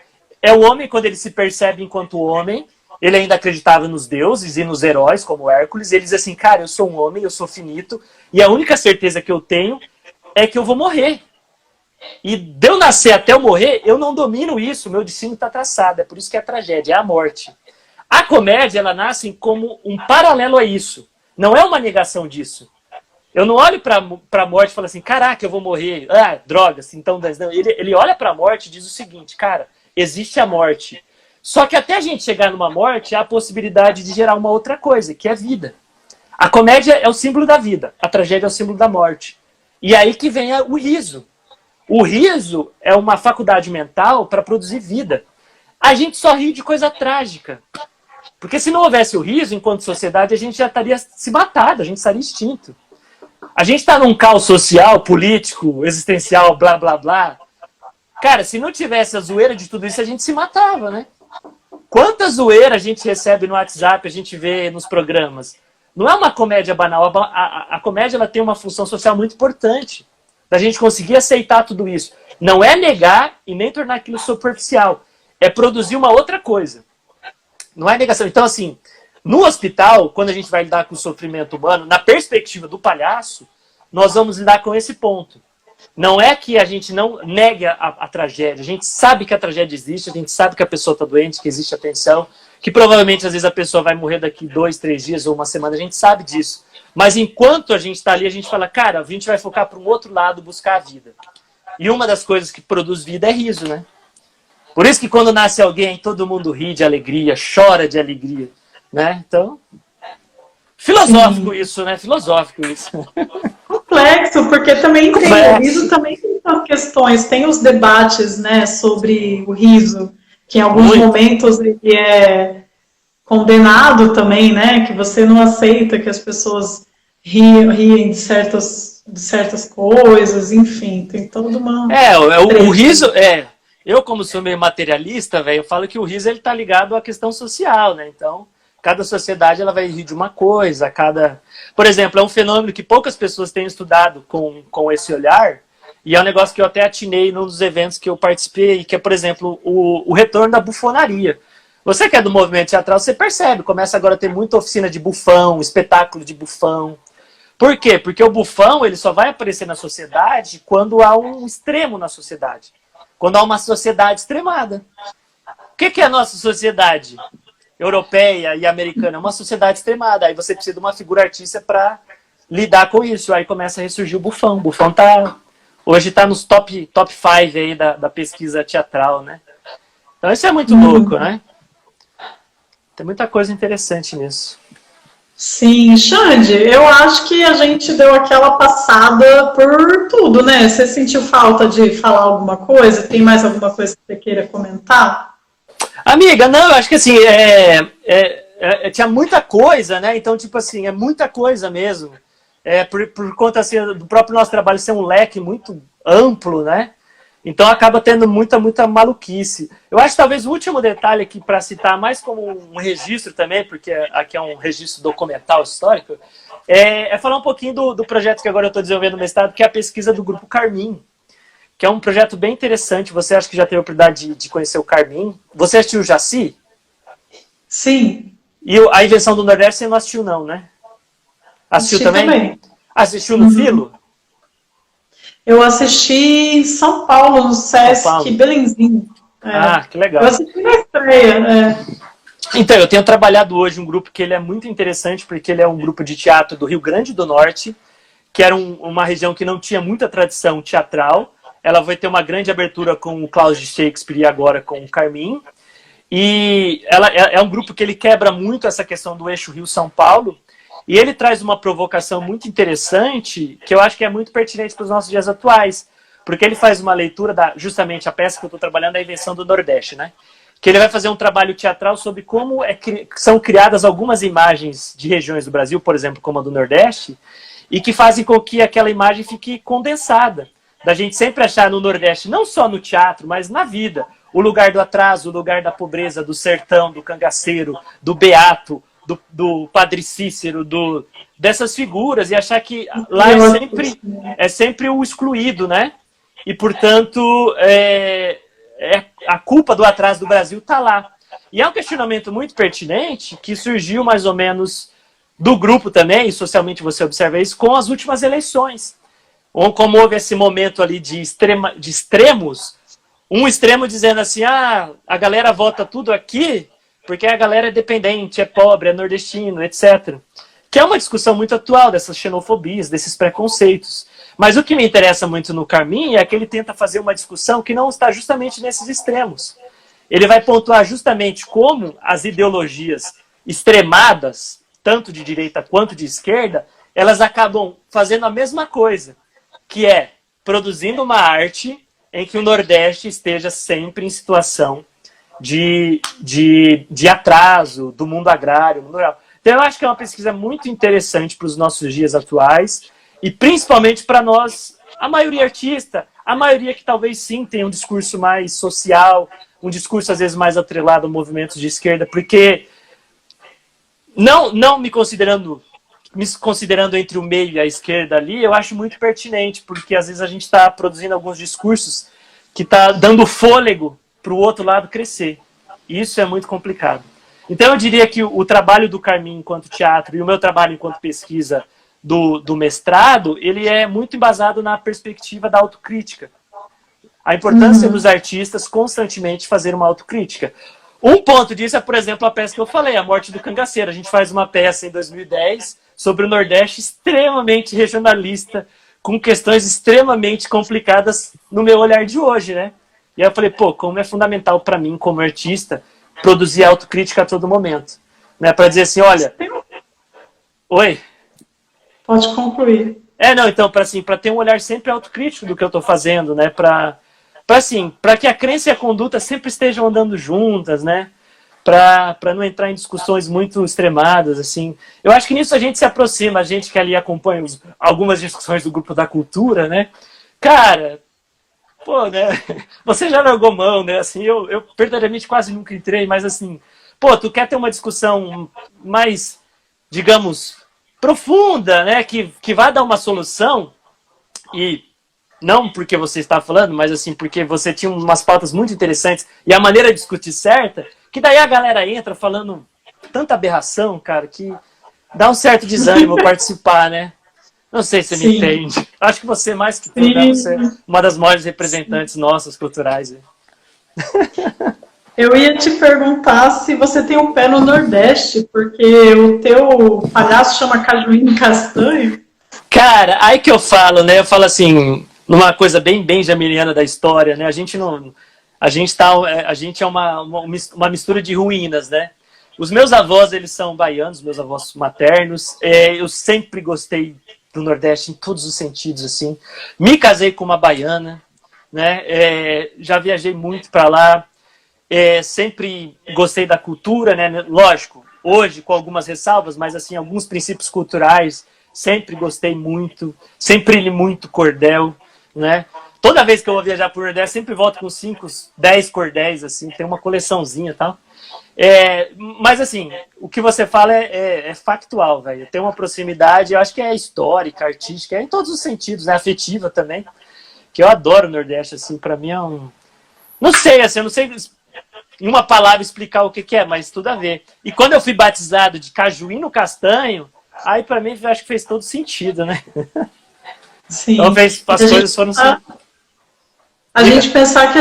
É o homem quando ele se percebe enquanto homem, ele ainda acreditava nos deuses e nos heróis, como Hércules, e ele diz assim, cara, eu sou um homem, eu sou finito, e a única certeza que eu tenho é que eu vou morrer. E de eu nascer até eu morrer, eu não domino isso, meu destino está traçado, é por isso que é a tragédia, é a morte. A comédia, ela nasce como um paralelo a isso. Não é uma negação disso. Eu não olho para a morte e falo assim, caraca, eu vou morrer. Ah, drogas, então... Não. Ele olha para a morte e diz o seguinte, cara, existe a morte. Só que até a gente chegar numa morte, há a possibilidade de gerar uma outra coisa, que é a vida. A comédia é o símbolo da vida, a tragédia é o símbolo da morte. E aí que vem o riso. O riso é uma faculdade mental para produzir vida. A gente só ri de coisa trágica. Porque se não houvesse o riso, enquanto sociedade, a gente já estaria se matado, a gente estaria extinto. A gente está num caos social, político, existencial, blá, blá, blá. Cara, se não tivesse a zoeira de tudo isso, a gente se matava, né? Quanta zoeira a gente recebe no WhatsApp, a gente vê nos programas. Não é uma comédia banal. A comédia ela tem uma função social muito importante. Da gente conseguir aceitar tudo isso. Não é negar e nem tornar aquilo superficial. É produzir uma outra coisa. Não é negação. Então, assim, no hospital, quando a gente vai lidar com o sofrimento humano, na perspectiva do palhaço, nós vamos lidar com esse ponto. Não é que a gente não negue a tragédia. A gente sabe que a tragédia existe, a gente sabe que a pessoa está doente, que existe a tensão, que provavelmente, às vezes, a pessoa vai morrer daqui 2, 3 dias ou uma semana. A gente sabe disso. Mas enquanto a gente está ali, a gente fala, cara, a gente vai focar para um outro lado, buscar a vida. E uma das coisas que produz vida é riso, né? Por isso que quando nasce alguém, todo mundo ri de alegria, chora de alegria, né? Então, filosófico isso, né? Filosófico isso.
Complexo, porque também tem o riso, também tem as questões, tem os debates, né, sobre o riso, que em alguns momentos ele é condenado também, né, que você não aceita que as pessoas riem de certas coisas, enfim, tem toda uma...
O riso, eu como sou meio materialista, velho, eu falo que o riso ele tá ligado à questão social, né, então... Cada sociedade ela vai rir de uma coisa, Por exemplo, é um fenômeno que poucas pessoas têm estudado com esse olhar, e é um negócio que eu até atinei num dos eventos que eu participei, que é, por exemplo, o retorno da bufonaria. Você que é do movimento teatral, você percebe, começa agora a ter muita oficina de bufão, espetáculo de bufão. Por quê? Porque o bufão ele só vai aparecer na sociedade quando há um extremo na sociedade. Quando há uma sociedade extremada. O que é a nossa sociedade europeia e americana? É uma sociedade extremada. Aí você precisa de uma figura artística para lidar com isso. Aí começa a ressurgir o bufão. O bufão hoje está nos top 5 aí da pesquisa teatral, né? Então isso é muito louco, né? Tem muita coisa interessante nisso.
Sim, Xande, eu acho que a gente deu aquela passada por tudo, né? Você sentiu falta de falar alguma coisa? Tem mais alguma coisa que você queira comentar?
Amiga, não, eu acho que assim, tinha muita coisa, né? Então, tipo assim, é muita coisa mesmo. Por conta assim, do próprio nosso trabalho ser um leque muito amplo, né? Então acaba tendo muita maluquice. Eu acho que talvez o último detalhe aqui para citar, mais como um registro também, porque aqui é um registro documental histórico, é falar um pouquinho do projeto que agora eu estou desenvolvendo no mestrado, que é a pesquisa do Grupo Carmim, que é um projeto bem interessante. Você acha que já teve a oportunidade de conhecer o Carmim? Você assistiu o Jaci?
Sim.
E a Invenção do Nordeste você não assistiu não, né? Assistiu também? Assistiu no Filo?
Eu assisti em São Paulo, no Sesc Belenzinho.
Ah, que legal.
Eu assisti na estreia,
Então, eu tenho trabalhado hoje um grupo que ele é muito interessante, porque ele é um grupo de teatro do Rio Grande do Norte, que era uma região que não tinha muita tradição teatral. Ela vai ter uma grande abertura com o Cláudio Shakespeare e agora com o Carmim. E ela é um grupo que ele quebra muito essa questão do eixo Rio-São Paulo. E ele traz uma provocação muito interessante, que eu acho que é muito pertinente para os nossos dias atuais, porque ele faz uma leitura justamente a peça que eu estou trabalhando, a Invenção do Nordeste, né? Que ele vai fazer um trabalho teatral sobre como são criadas algumas imagens de regiões do Brasil, por exemplo, como a do Nordeste, e que fazem com que aquela imagem fique condensada. Da gente sempre achar no Nordeste, não só no teatro, mas na vida, o lugar do atraso, o lugar da pobreza, do sertão, do cangaceiro, do beato, do Padre Cícero, dessas figuras, e achar que lá é sempre o excluído, né? E, portanto, a culpa do atraso do Brasil está lá. E é um questionamento muito pertinente que surgiu mais ou menos do grupo também, e socialmente você observa isso, com as últimas eleições. Ou como houve esse momento ali de extremos, um extremo dizendo assim, a galera vota tudo aqui porque a galera é dependente, é pobre, é nordestino, etc. Que é uma discussão muito atual dessas xenofobias, desses preconceitos. Mas o que me interessa muito no Carmim é que ele tenta fazer uma discussão que não está justamente nesses extremos. Ele vai pontuar justamente como as ideologias extremadas, tanto de direita quanto de esquerda, elas acabam fazendo a mesma coisa, que é produzindo uma arte em que o Nordeste esteja sempre em situação de atraso do mundo agrário, mundo rural. Então eu acho que é uma pesquisa muito interessante para os nossos dias atuais e principalmente para nós, a maioria artista, a maioria que talvez sim tenha um discurso mais social, um discurso às vezes mais atrelado a movimentos de esquerda, porque não me considerando entre o meio e a esquerda ali, eu acho muito pertinente, porque às vezes a gente está produzindo alguns discursos que está dando fôlego para o outro lado crescer. E isso é muito complicado. Então eu diria que o trabalho do Carmim enquanto teatro e o meu trabalho enquanto pesquisa do mestrado, ele é muito embasado na perspectiva da autocrítica. A importância dos artistas constantemente fazer uma autocrítica. Um ponto disso é, por exemplo, a peça que eu falei, A Morte do Cangaceiro. A gente faz uma peça em 2010 sobre o Nordeste extremamente regionalista, com questões extremamente complicadas no meu olhar de hoje, né? E aí eu falei, como é fundamental para mim, como artista, produzir autocrítica a todo momento. Né? Para dizer assim, olha... Oi?
Pode concluir.
Então, para ter um olhar sempre autocrítico do que eu estou fazendo, né? Para que a crença e a conduta sempre estejam andando juntas, né? Para não entrar em discussões muito extremadas, assim. Eu acho que nisso a gente se aproxima, a gente que ali acompanha algumas discussões do Grupo da Cultura, né? Cara, né? Você já largou mão, né? Assim, eu verdadeiramente quase nunca entrei, mas assim, tu quer ter uma discussão mais, digamos, profunda, né? Que vai dar uma solução, e não porque você está falando, mas assim, porque você tinha umas pautas muito interessantes e a maneira de discutir certa, que daí a galera entra falando tanta aberração, cara, que dá um certo desânimo participar, né? Não sei se você me entende. Acho que você, mais que tudo, você é uma das maiores representantes nossas culturais.
Eu ia te perguntar se você tem um pé no Nordeste, porque o teu palhaço chama Cajuíno Castanho.
Cara, aí que eu falo, né? Eu falo assim, numa coisa bem jamiliana da história, né? A gente é uma mistura de ruínas, né? Os meus avós, eles são baianos, meus avós maternos. Eu sempre gostei do Nordeste em todos os sentidos, assim. Me casei com uma baiana, né? Já viajei muito para lá. Sempre gostei da cultura, né? Lógico, hoje com algumas ressalvas, mas assim, alguns princípios culturais sempre gostei muito, sempre li muito cordel, né? Toda vez que eu vou viajar por Nordeste, sempre volto com 5, 10 cordéis, assim, tem uma coleçãozinha e tal. Mas assim, o que você fala é factual, velho. Tem uma proximidade, eu acho que é histórica, artística, em todos os sentidos, né? Afetiva também, que eu adoro o Nordeste, assim, pra mim é um... Não sei, assim, eu não sei em uma palavra explicar o que é, mas tudo a ver. E quando eu fui batizado de Cajuíno Castanho, aí pra mim eu acho que fez todo sentido, né?
Sim.
Então as coisas foram...
A gente pensar que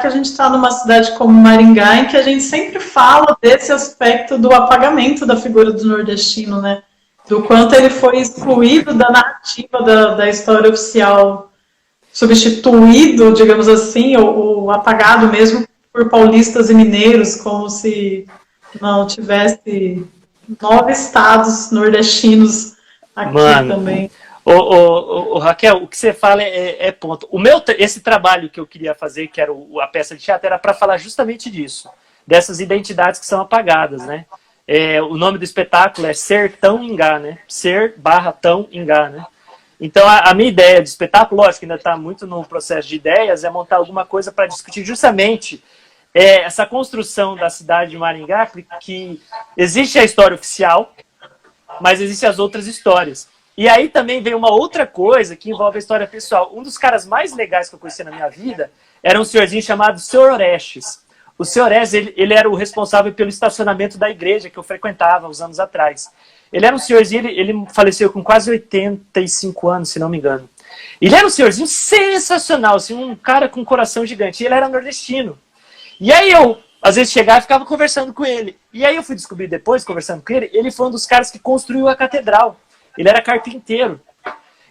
a gente está numa cidade como Maringá, em que a gente sempre fala desse aspecto do apagamento da figura do nordestino, né? Do quanto ele foi excluído da narrativa da história oficial, substituído, digamos assim, ou apagado mesmo por paulistas e mineiros, como se não tivesse 9 estados nordestinos aqui também.
Raquel, o que você fala é ponto. Esse trabalho que eu queria fazer, que era a peça de teatro, era para falar justamente disso, dessas identidades que são apagadas, né? O nome do espetáculo é Sertão Ingá, né? Ser/tão Ingá, né? Então, a minha ideia de espetáculo, lógico, ainda está muito no processo de ideias, é montar alguma coisa para discutir justamente essa construção da cidade de Maringá, porque existe a história oficial, mas existem as outras histórias. E aí também vem uma outra coisa que envolve a história pessoal. Um dos caras mais legais que eu conheci na minha vida era um senhorzinho chamado Sr. Orestes. O Sr. Orestes, ele era o responsável pelo estacionamento da igreja que eu frequentava uns anos atrás. Ele era um senhorzinho, ele faleceu com quase 85 anos, se não me engano. Ele era um senhorzinho sensacional, assim, um cara com um coração gigante. E ele era nordestino. E aí eu, às vezes, chegava e ficava conversando com ele. E aí eu fui descobrir depois, conversando com ele, ele foi um dos caras que construiu a catedral. Ele era carpinteiro.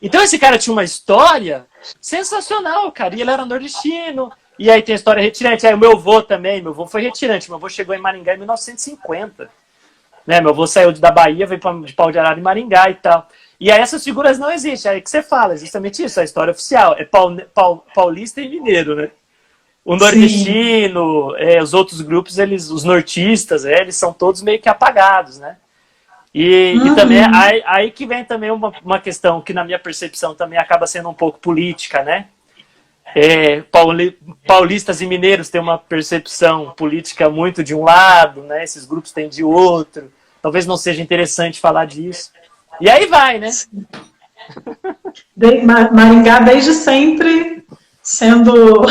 Então esse cara tinha uma história sensacional, cara. E ele era nordestino. E aí tem a história retirante. Aí o meu avô também, meu avô foi retirante. Meu avô chegou em Maringá em 1950. Né? Meu avô saiu da Bahia, veio de Pau de Arara em Maringá e tal. E aí essas figuras não existem. Aí que você fala, é justamente isso, a história oficial. É paulista e mineiro, né? O nordestino, os outros grupos, os nortistas, eles são todos meio que apagados, né? E também aí que vem também uma questão que na minha percepção também acaba sendo um pouco política, né? Paulistas e mineiros têm uma percepção política muito de um lado, né? Esses grupos têm de outro. Talvez não seja interessante falar disso. E aí vai, né?
Maringá desde sempre sendo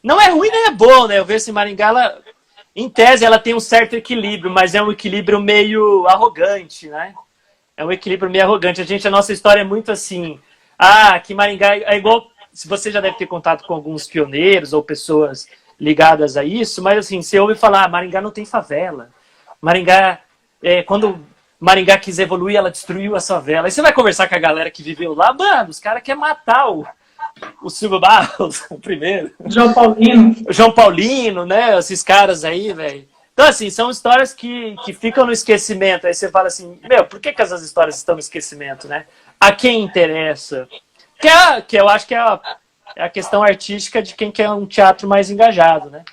Não é ruim nem é bom, né? Eu vejo assim, Maringá, em tese, ela tem um certo equilíbrio, mas é um equilíbrio meio arrogante, né? É um equilíbrio meio arrogante. A nossa história é muito assim. Que Maringá é igual. Se você já deve ter contato com alguns pioneiros ou pessoas ligadas a isso, mas assim, você ouve falar, Maringá não tem favela. Maringá, quando Maringá quis evoluir, ela destruiu a favela. Aí você vai conversar com a galera que viveu lá, mano, os caras querem matar o Silvio Barros, o primeiro. João Paulino, né? Esses caras aí, velho. Então, assim, são histórias que ficam no esquecimento. Aí você fala assim, por que essas histórias estão no esquecimento, né? A quem interessa? Que eu acho que é a questão artística de quem quer um teatro mais engajado, né?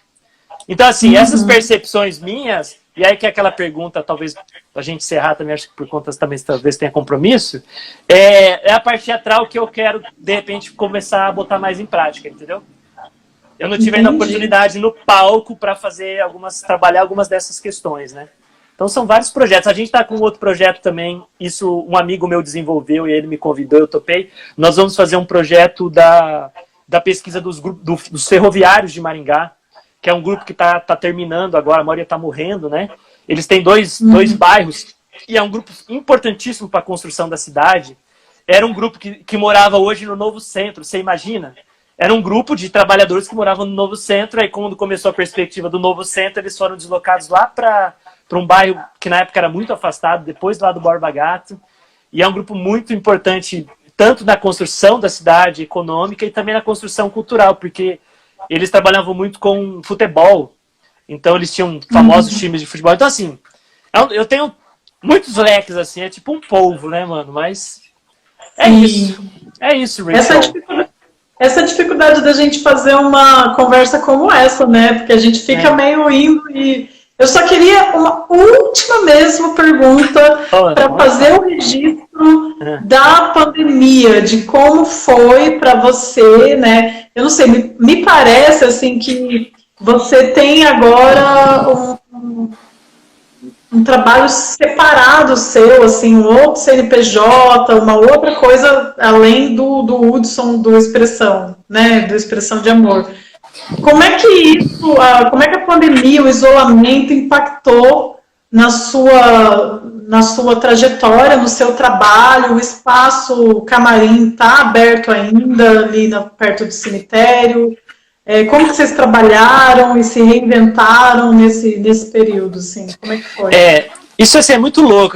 Então, assim, essas percepções minhas, e aí que é aquela pergunta, talvez, pra gente encerrar também, acho que por conta também, talvez tenha compromisso, é a parte teatral que eu quero, de repente, começar a botar mais em prática, entendeu? Eu não tive ainda a oportunidade no palco para trabalhar algumas dessas questões, né? Então são vários projetos. A gente está com outro projeto também, isso um amigo meu desenvolveu e ele me convidou, eu topei. Nós vamos fazer um projeto da pesquisa dos ferroviários de Maringá, que é um grupo que está terminando agora, a maioria está morrendo, né? Eles têm dois bairros, e é um grupo importantíssimo para a construção da cidade. Era um grupo que morava hoje no Novo Centro, você imagina? Era um grupo de trabalhadores que moravam no Novo Centro, aí quando começou a perspectiva do Novo Centro, eles foram deslocados lá para um bairro que na época era muito afastado, depois lá do Borba Gato, e é um grupo muito importante, tanto na construção da cidade econômica e também na construção cultural, porque eles trabalhavam muito com futebol, então eles tinham famosos times de futebol. Então, assim, eu tenho muitos leques, assim, é tipo um polvo, né, mano? Mas isso. É isso, Rachel.
Essa dificuldade da gente fazer uma conversa como essa, né? Porque a gente fica meio indo e... Eu só queria uma última mesmo pergunta para fazer o registro da pandemia, de como foi para você, né? Eu não sei, me parece assim que você tem agora um trabalho separado seu, assim, um outro CNPJ, uma outra coisa além do Hudson, do Expressão, né? Do Expressão de Amor. Como é que como é que a pandemia, o isolamento impactou na sua trajetória, no seu trabalho? O espaço camarim está aberto ainda ali perto do cemitério? Como que vocês trabalharam e se reinventaram nesse período? Assim? Como é que foi?
Isso assim, é muito louco.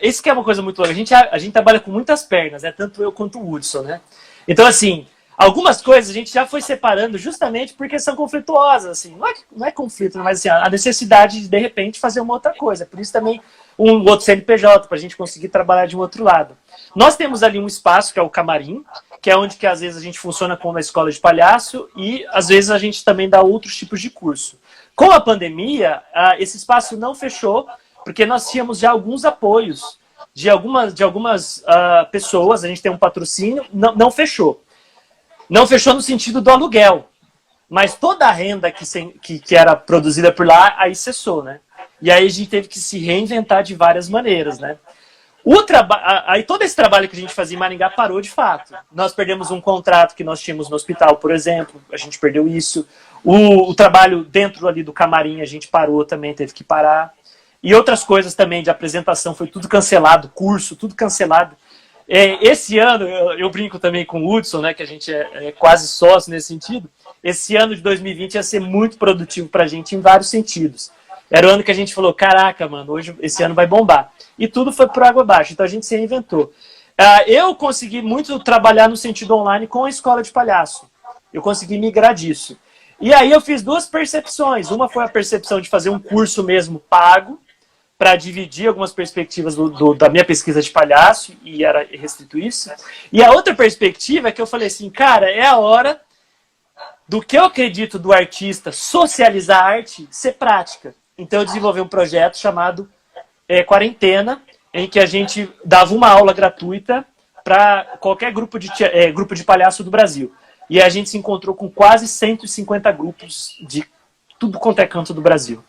Isso que é uma coisa muito louca. A gente trabalha com muitas pernas, né? Tanto eu quanto o Hudson, né? Então, assim, Algumas coisas a gente já foi separando justamente porque são conflituosas, assim. Não é conflito, mas assim, a necessidade de repente, fazer uma outra coisa. Por isso também um outro CNPJ, para a gente conseguir trabalhar de um outro lado. Nós temos ali um espaço, que é o camarim, que é onde que às vezes a gente funciona como uma escola de palhaço e às vezes a gente também dá outros tipos de curso. Com a pandemia, esse espaço não fechou, porque nós tínhamos já alguns apoios de algumas pessoas, a gente tem um patrocínio, não fechou. Não fechou no sentido do aluguel, mas toda a renda que era produzida por lá, aí cessou, né? E aí a gente teve que se reinventar de várias maneiras, né? Aí todo esse trabalho que a gente fazia em Maringá parou de fato. Nós perdemos um contrato que nós tínhamos no hospital, por exemplo, a gente perdeu isso. O trabalho dentro ali do camarim a gente parou também, teve que parar. E outras coisas também de apresentação, foi tudo cancelado, curso, tudo cancelado. Esse ano, eu brinco também com o Hudson, né, que a gente é quase sócio nesse sentido. Esse ano de 2020 ia ser muito produtivo pra gente em vários sentidos. Era o ano que a gente falou, caraca, mano, esse ano vai bombar. E tudo foi por água abaixo, então a gente se reinventou. Eu consegui muito trabalhar no sentido online com a escola de palhaço. Eu consegui migrar disso. E aí eu fiz duas percepções. Uma foi a percepção de fazer um curso mesmo pago, para dividir algumas perspectivas da minha pesquisa de palhaço, e era restrito isso. E a outra perspectiva é que eu falei assim, cara, é a hora do que eu acredito do artista socializar a arte ser prática. Então eu desenvolvi um projeto chamado Quarentena, em que a gente dava uma aula gratuita para qualquer grupo de palhaço do Brasil. E a gente se encontrou com quase 150 grupos de tudo quanto é canto do Brasil.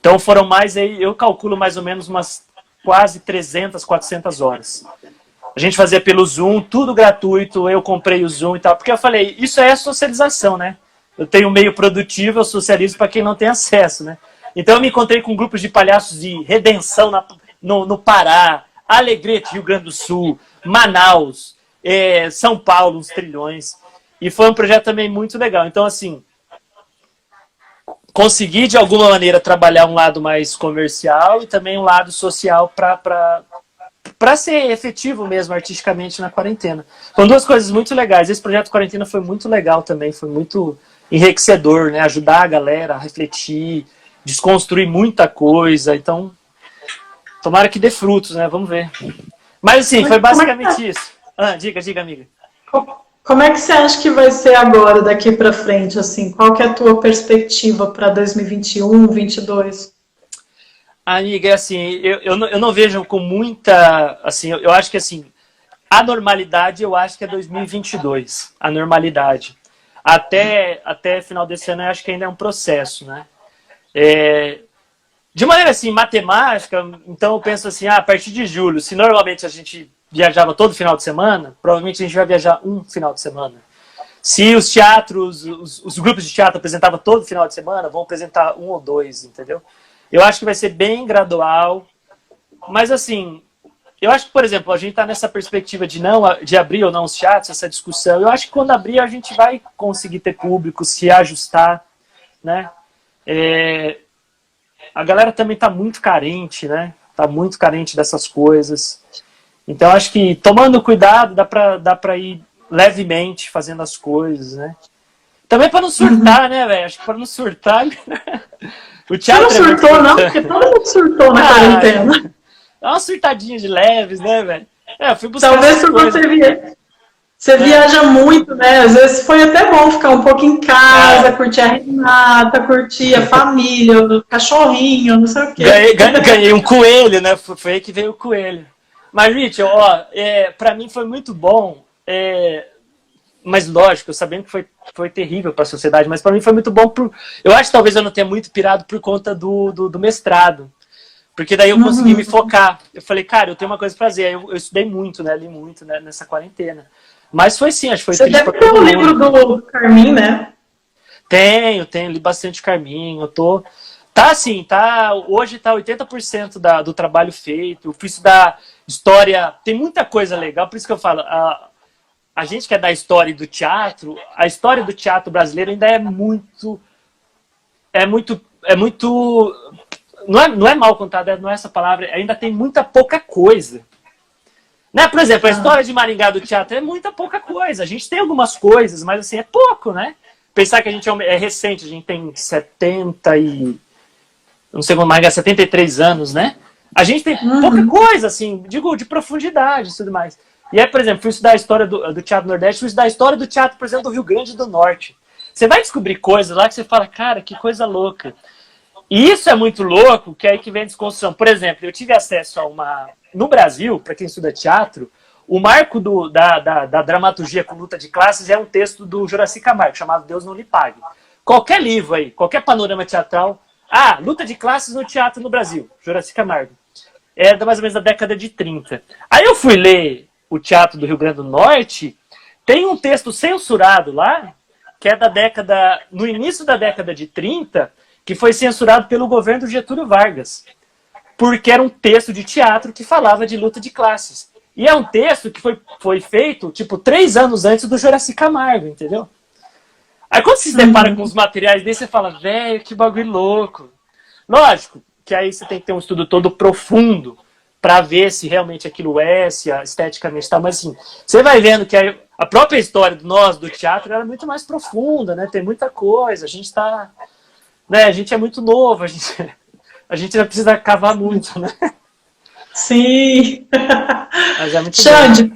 Então foram mais, eu calculo mais ou menos umas quase 300, 400 horas. A gente fazia pelo Zoom, tudo gratuito, eu comprei o Zoom e tal, porque eu falei, isso é socialização, né? Eu tenho um meio produtivo, eu socializo para quem não tem acesso, né? Então eu me encontrei com grupos de palhaços de Redenção no Pará, Alegrete, Rio Grande do Sul, Manaus, São Paulo, uns trilhões. E foi um projeto também muito legal. Então, assim, consegui de alguma maneira trabalhar um lado mais comercial e também um lado social para ser efetivo mesmo artisticamente na quarentena. Foram duas coisas muito legais. Esse projeto Quarentena foi muito legal também, foi muito enriquecedor, né? Ajudar a galera a refletir, desconstruir muita coisa. Então, tomara que dê frutos, né? Vamos ver. Mas assim, foi basicamente isso. Diga, amiga.
Como é que você acha que vai ser agora, daqui para frente, assim? Qual que é a tua perspectiva para 2021, 2022?
Amiga, assim, eu não vejo com muita, assim, eu acho que assim, a normalidade eu acho que é 2022, a normalidade. Até final desse ano eu acho que ainda é um processo, né? De maneira assim, matemática, então eu penso assim, a partir de julho, se normalmente a gente viajava todo final de semana, provavelmente a gente vai viajar um final de semana. Se os teatros, os grupos de teatro apresentavam todo final de semana, vão apresentar um ou dois, entendeu? Eu acho que vai ser bem gradual, mas assim, eu acho que, por exemplo, a gente está nessa perspectiva de abrir ou não os teatros, essa discussão. Eu acho que quando abrir a gente vai conseguir ter público, se ajustar, né? A galera também está muito carente, né? Está muito carente dessas coisas. Então, acho que tomando cuidado, dá pra ir levemente fazendo as coisas, né? Também para não surtar, né, velho? Acho que para não surtar... O teatro
você não surtou, não? Porque todo mundo surtou na quarentena.
Dá uma surtadinha de leves, né, velho? Eu fui buscar
talvez se você viaja muito, né? Às vezes foi até bom ficar um pouco em casa, curtir a Renata, curtir a família, o cachorrinho, não sei o quê.
Ganhei um coelho, né? Foi aí que veio o coelho. Mas, Rich, pra mim foi muito bom, mas lógico, eu sabendo que foi terrível para a sociedade, mas para mim foi muito bom. Eu acho que talvez eu não tenha muito pirado por conta do mestrado, porque daí eu consegui me focar. Eu falei, cara, eu tenho uma coisa para fazer. Aí eu estudei muito, né? Li muito, né, nessa quarentena. Mas foi sim, acho que foi
triste. Você deve ter um livro do Carmin, né?
Tenho, li bastante Carmin. Hoje tá 80% do trabalho feito. Eu fui estudar história, tem muita coisa legal, por isso que eu falo, a gente que é da história do teatro, a história do teatro brasileiro ainda é muito, não é mal contada, não é essa palavra, ainda tem muita pouca coisa. Né? Por exemplo, a história de Maringá do teatro é muita pouca coisa. A gente tem algumas coisas, mas assim, é pouco, né? Pensar que a gente é recente, a gente tem 70 e... não sei como Maringá, 73 anos, né? A gente tem pouca coisa, assim, digo, de profundidade e tudo mais. E aí, por exemplo, fui estudar a história do Teatro Nordeste, fui estudar a história do teatro, por exemplo, do Rio Grande do Norte. Você vai descobrir coisas lá que você fala, cara, que coisa louca. E isso é muito louco, que é aí que vem a desconstrução. Por exemplo, eu tive acesso a uma... No Brasil, para quem estuda teatro, o marco da dramaturgia com luta de classes é um texto do Juraci Camargo, chamado Deus Não Lhe Pague. Qualquer livro aí, qualquer panorama teatral... luta de classes no teatro no Brasil, Juraci Camargo. É mais ou menos da década de 30. Aí eu fui ler o Teatro do Rio Grande do Norte, tem um texto censurado lá, que é no início da década de 30, que foi censurado pelo governo do Getúlio Vargas, porque era um texto de teatro que falava de luta de classes. E é um texto que foi feito, tipo, 3 anos antes do Juraci Camargo, entendeu? Aí quando você se depara com os materiais desse, você fala, velho, que bagulho louco. Lógico que aí você tem que ter um estudo todo profundo para ver se realmente aquilo se esteticamente está, mas assim, você vai vendo que a própria história do teatro era muito mais profunda, né? Tem muita coisa, a gente tá, né? A gente é muito novo, a gente não precisa cavar muito, né?
Sim.
Mas é muito
Xande,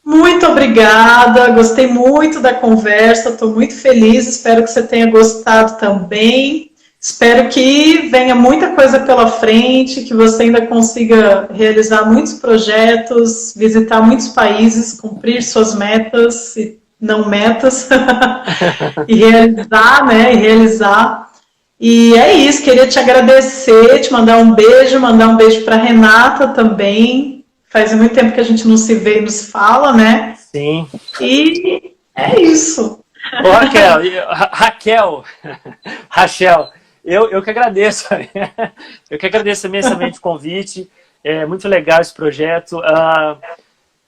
muito obrigada, gostei muito da conversa, estou muito feliz, espero que você tenha gostado também. Espero que venha muita coisa pela frente, que você ainda consiga realizar muitos projetos, visitar muitos países, cumprir suas metas e não metas, e realizar, né? E realizar. E é isso, queria te agradecer, te mandar um beijo para Renata também. Faz muito tempo que a gente não se vê e nos fala, né?
Sim.
E é isso.
Ô, Rachel, eu que agradeço. Eu que agradeço imensamente o convite. É muito legal esse projeto.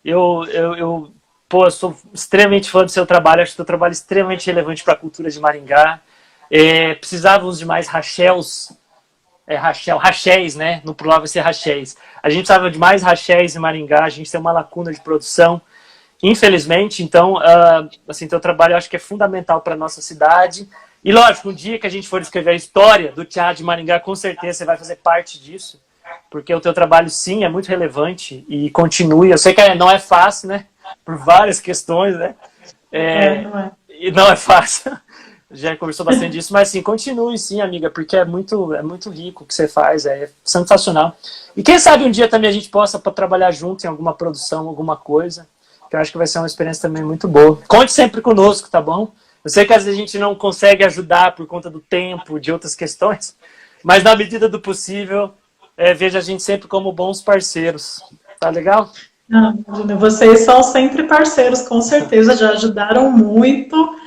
Eu sou extremamente fã do seu trabalho. Acho que o seu trabalho é extremamente relevante para a cultura de Maringá. Precisávamos de mais Rachels. Rachéis, né? No plural vai ser Rachéis. A gente precisava de mais Rachéis em Maringá. A gente tem uma lacuna de produção, infelizmente. Então, assim, teu trabalho eu acho que é fundamental para a nossa cidade. E lógico, um dia que a gente for escrever a história do teatro de Maringá, com certeza você vai fazer parte disso, porque o teu trabalho, sim, é muito relevante e continue. Eu sei que não é fácil, né? Por várias questões, né? Não é. E não é fácil. Já conversou bastante disso, mas sim, continue sim, amiga, porque é muito rico o que você faz, é sensacional. E quem sabe um dia também a gente possa trabalhar junto em alguma produção, alguma coisa, que eu acho que vai ser uma experiência também muito boa. Conte sempre conosco, tá bom? Eu sei que às vezes a gente não consegue ajudar por conta do tempo, de outras questões, mas na medida do possível, veja a gente sempre como bons parceiros. Tá legal?
Não, vocês são sempre parceiros, com certeza, já ajudaram muito.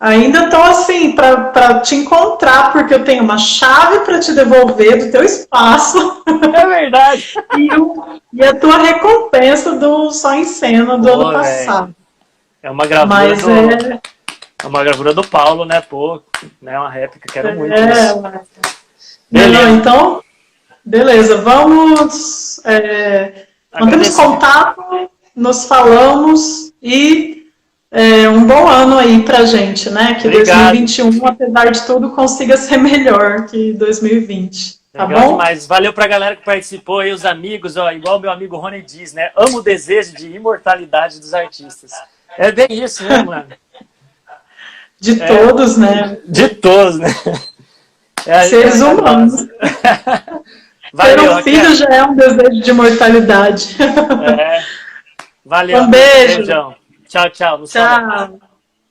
Ainda estou assim, para te encontrar, porque eu tenho uma chave para te devolver do teu espaço.
É verdade.
E a tua recompensa do Só em Cena do ano passado.
É uma gravura é uma gravura do Paulo, né? Pô, né? Uma réplica, quero muito isso.
Beleza. Então, beleza, vamos... mantemos contato, nos falamos e um bom ano aí pra gente, né? Que obrigado. 2021, apesar de tudo, consiga ser melhor que 2020. Tá
legal
bom?
Demais. Valeu pra galera que participou aí, os amigos, ó, igual o meu amigo Rony diz, né? Amo o desejo de imortalidade dos artistas. É bem isso, né, mano?
De todos, né?
De todos, né?
Seres humanos. Ter um filho já é um desejo de imortalidade.
Valeu.
Um beijo.
Beijão. Tchau, tchau.
Tchau.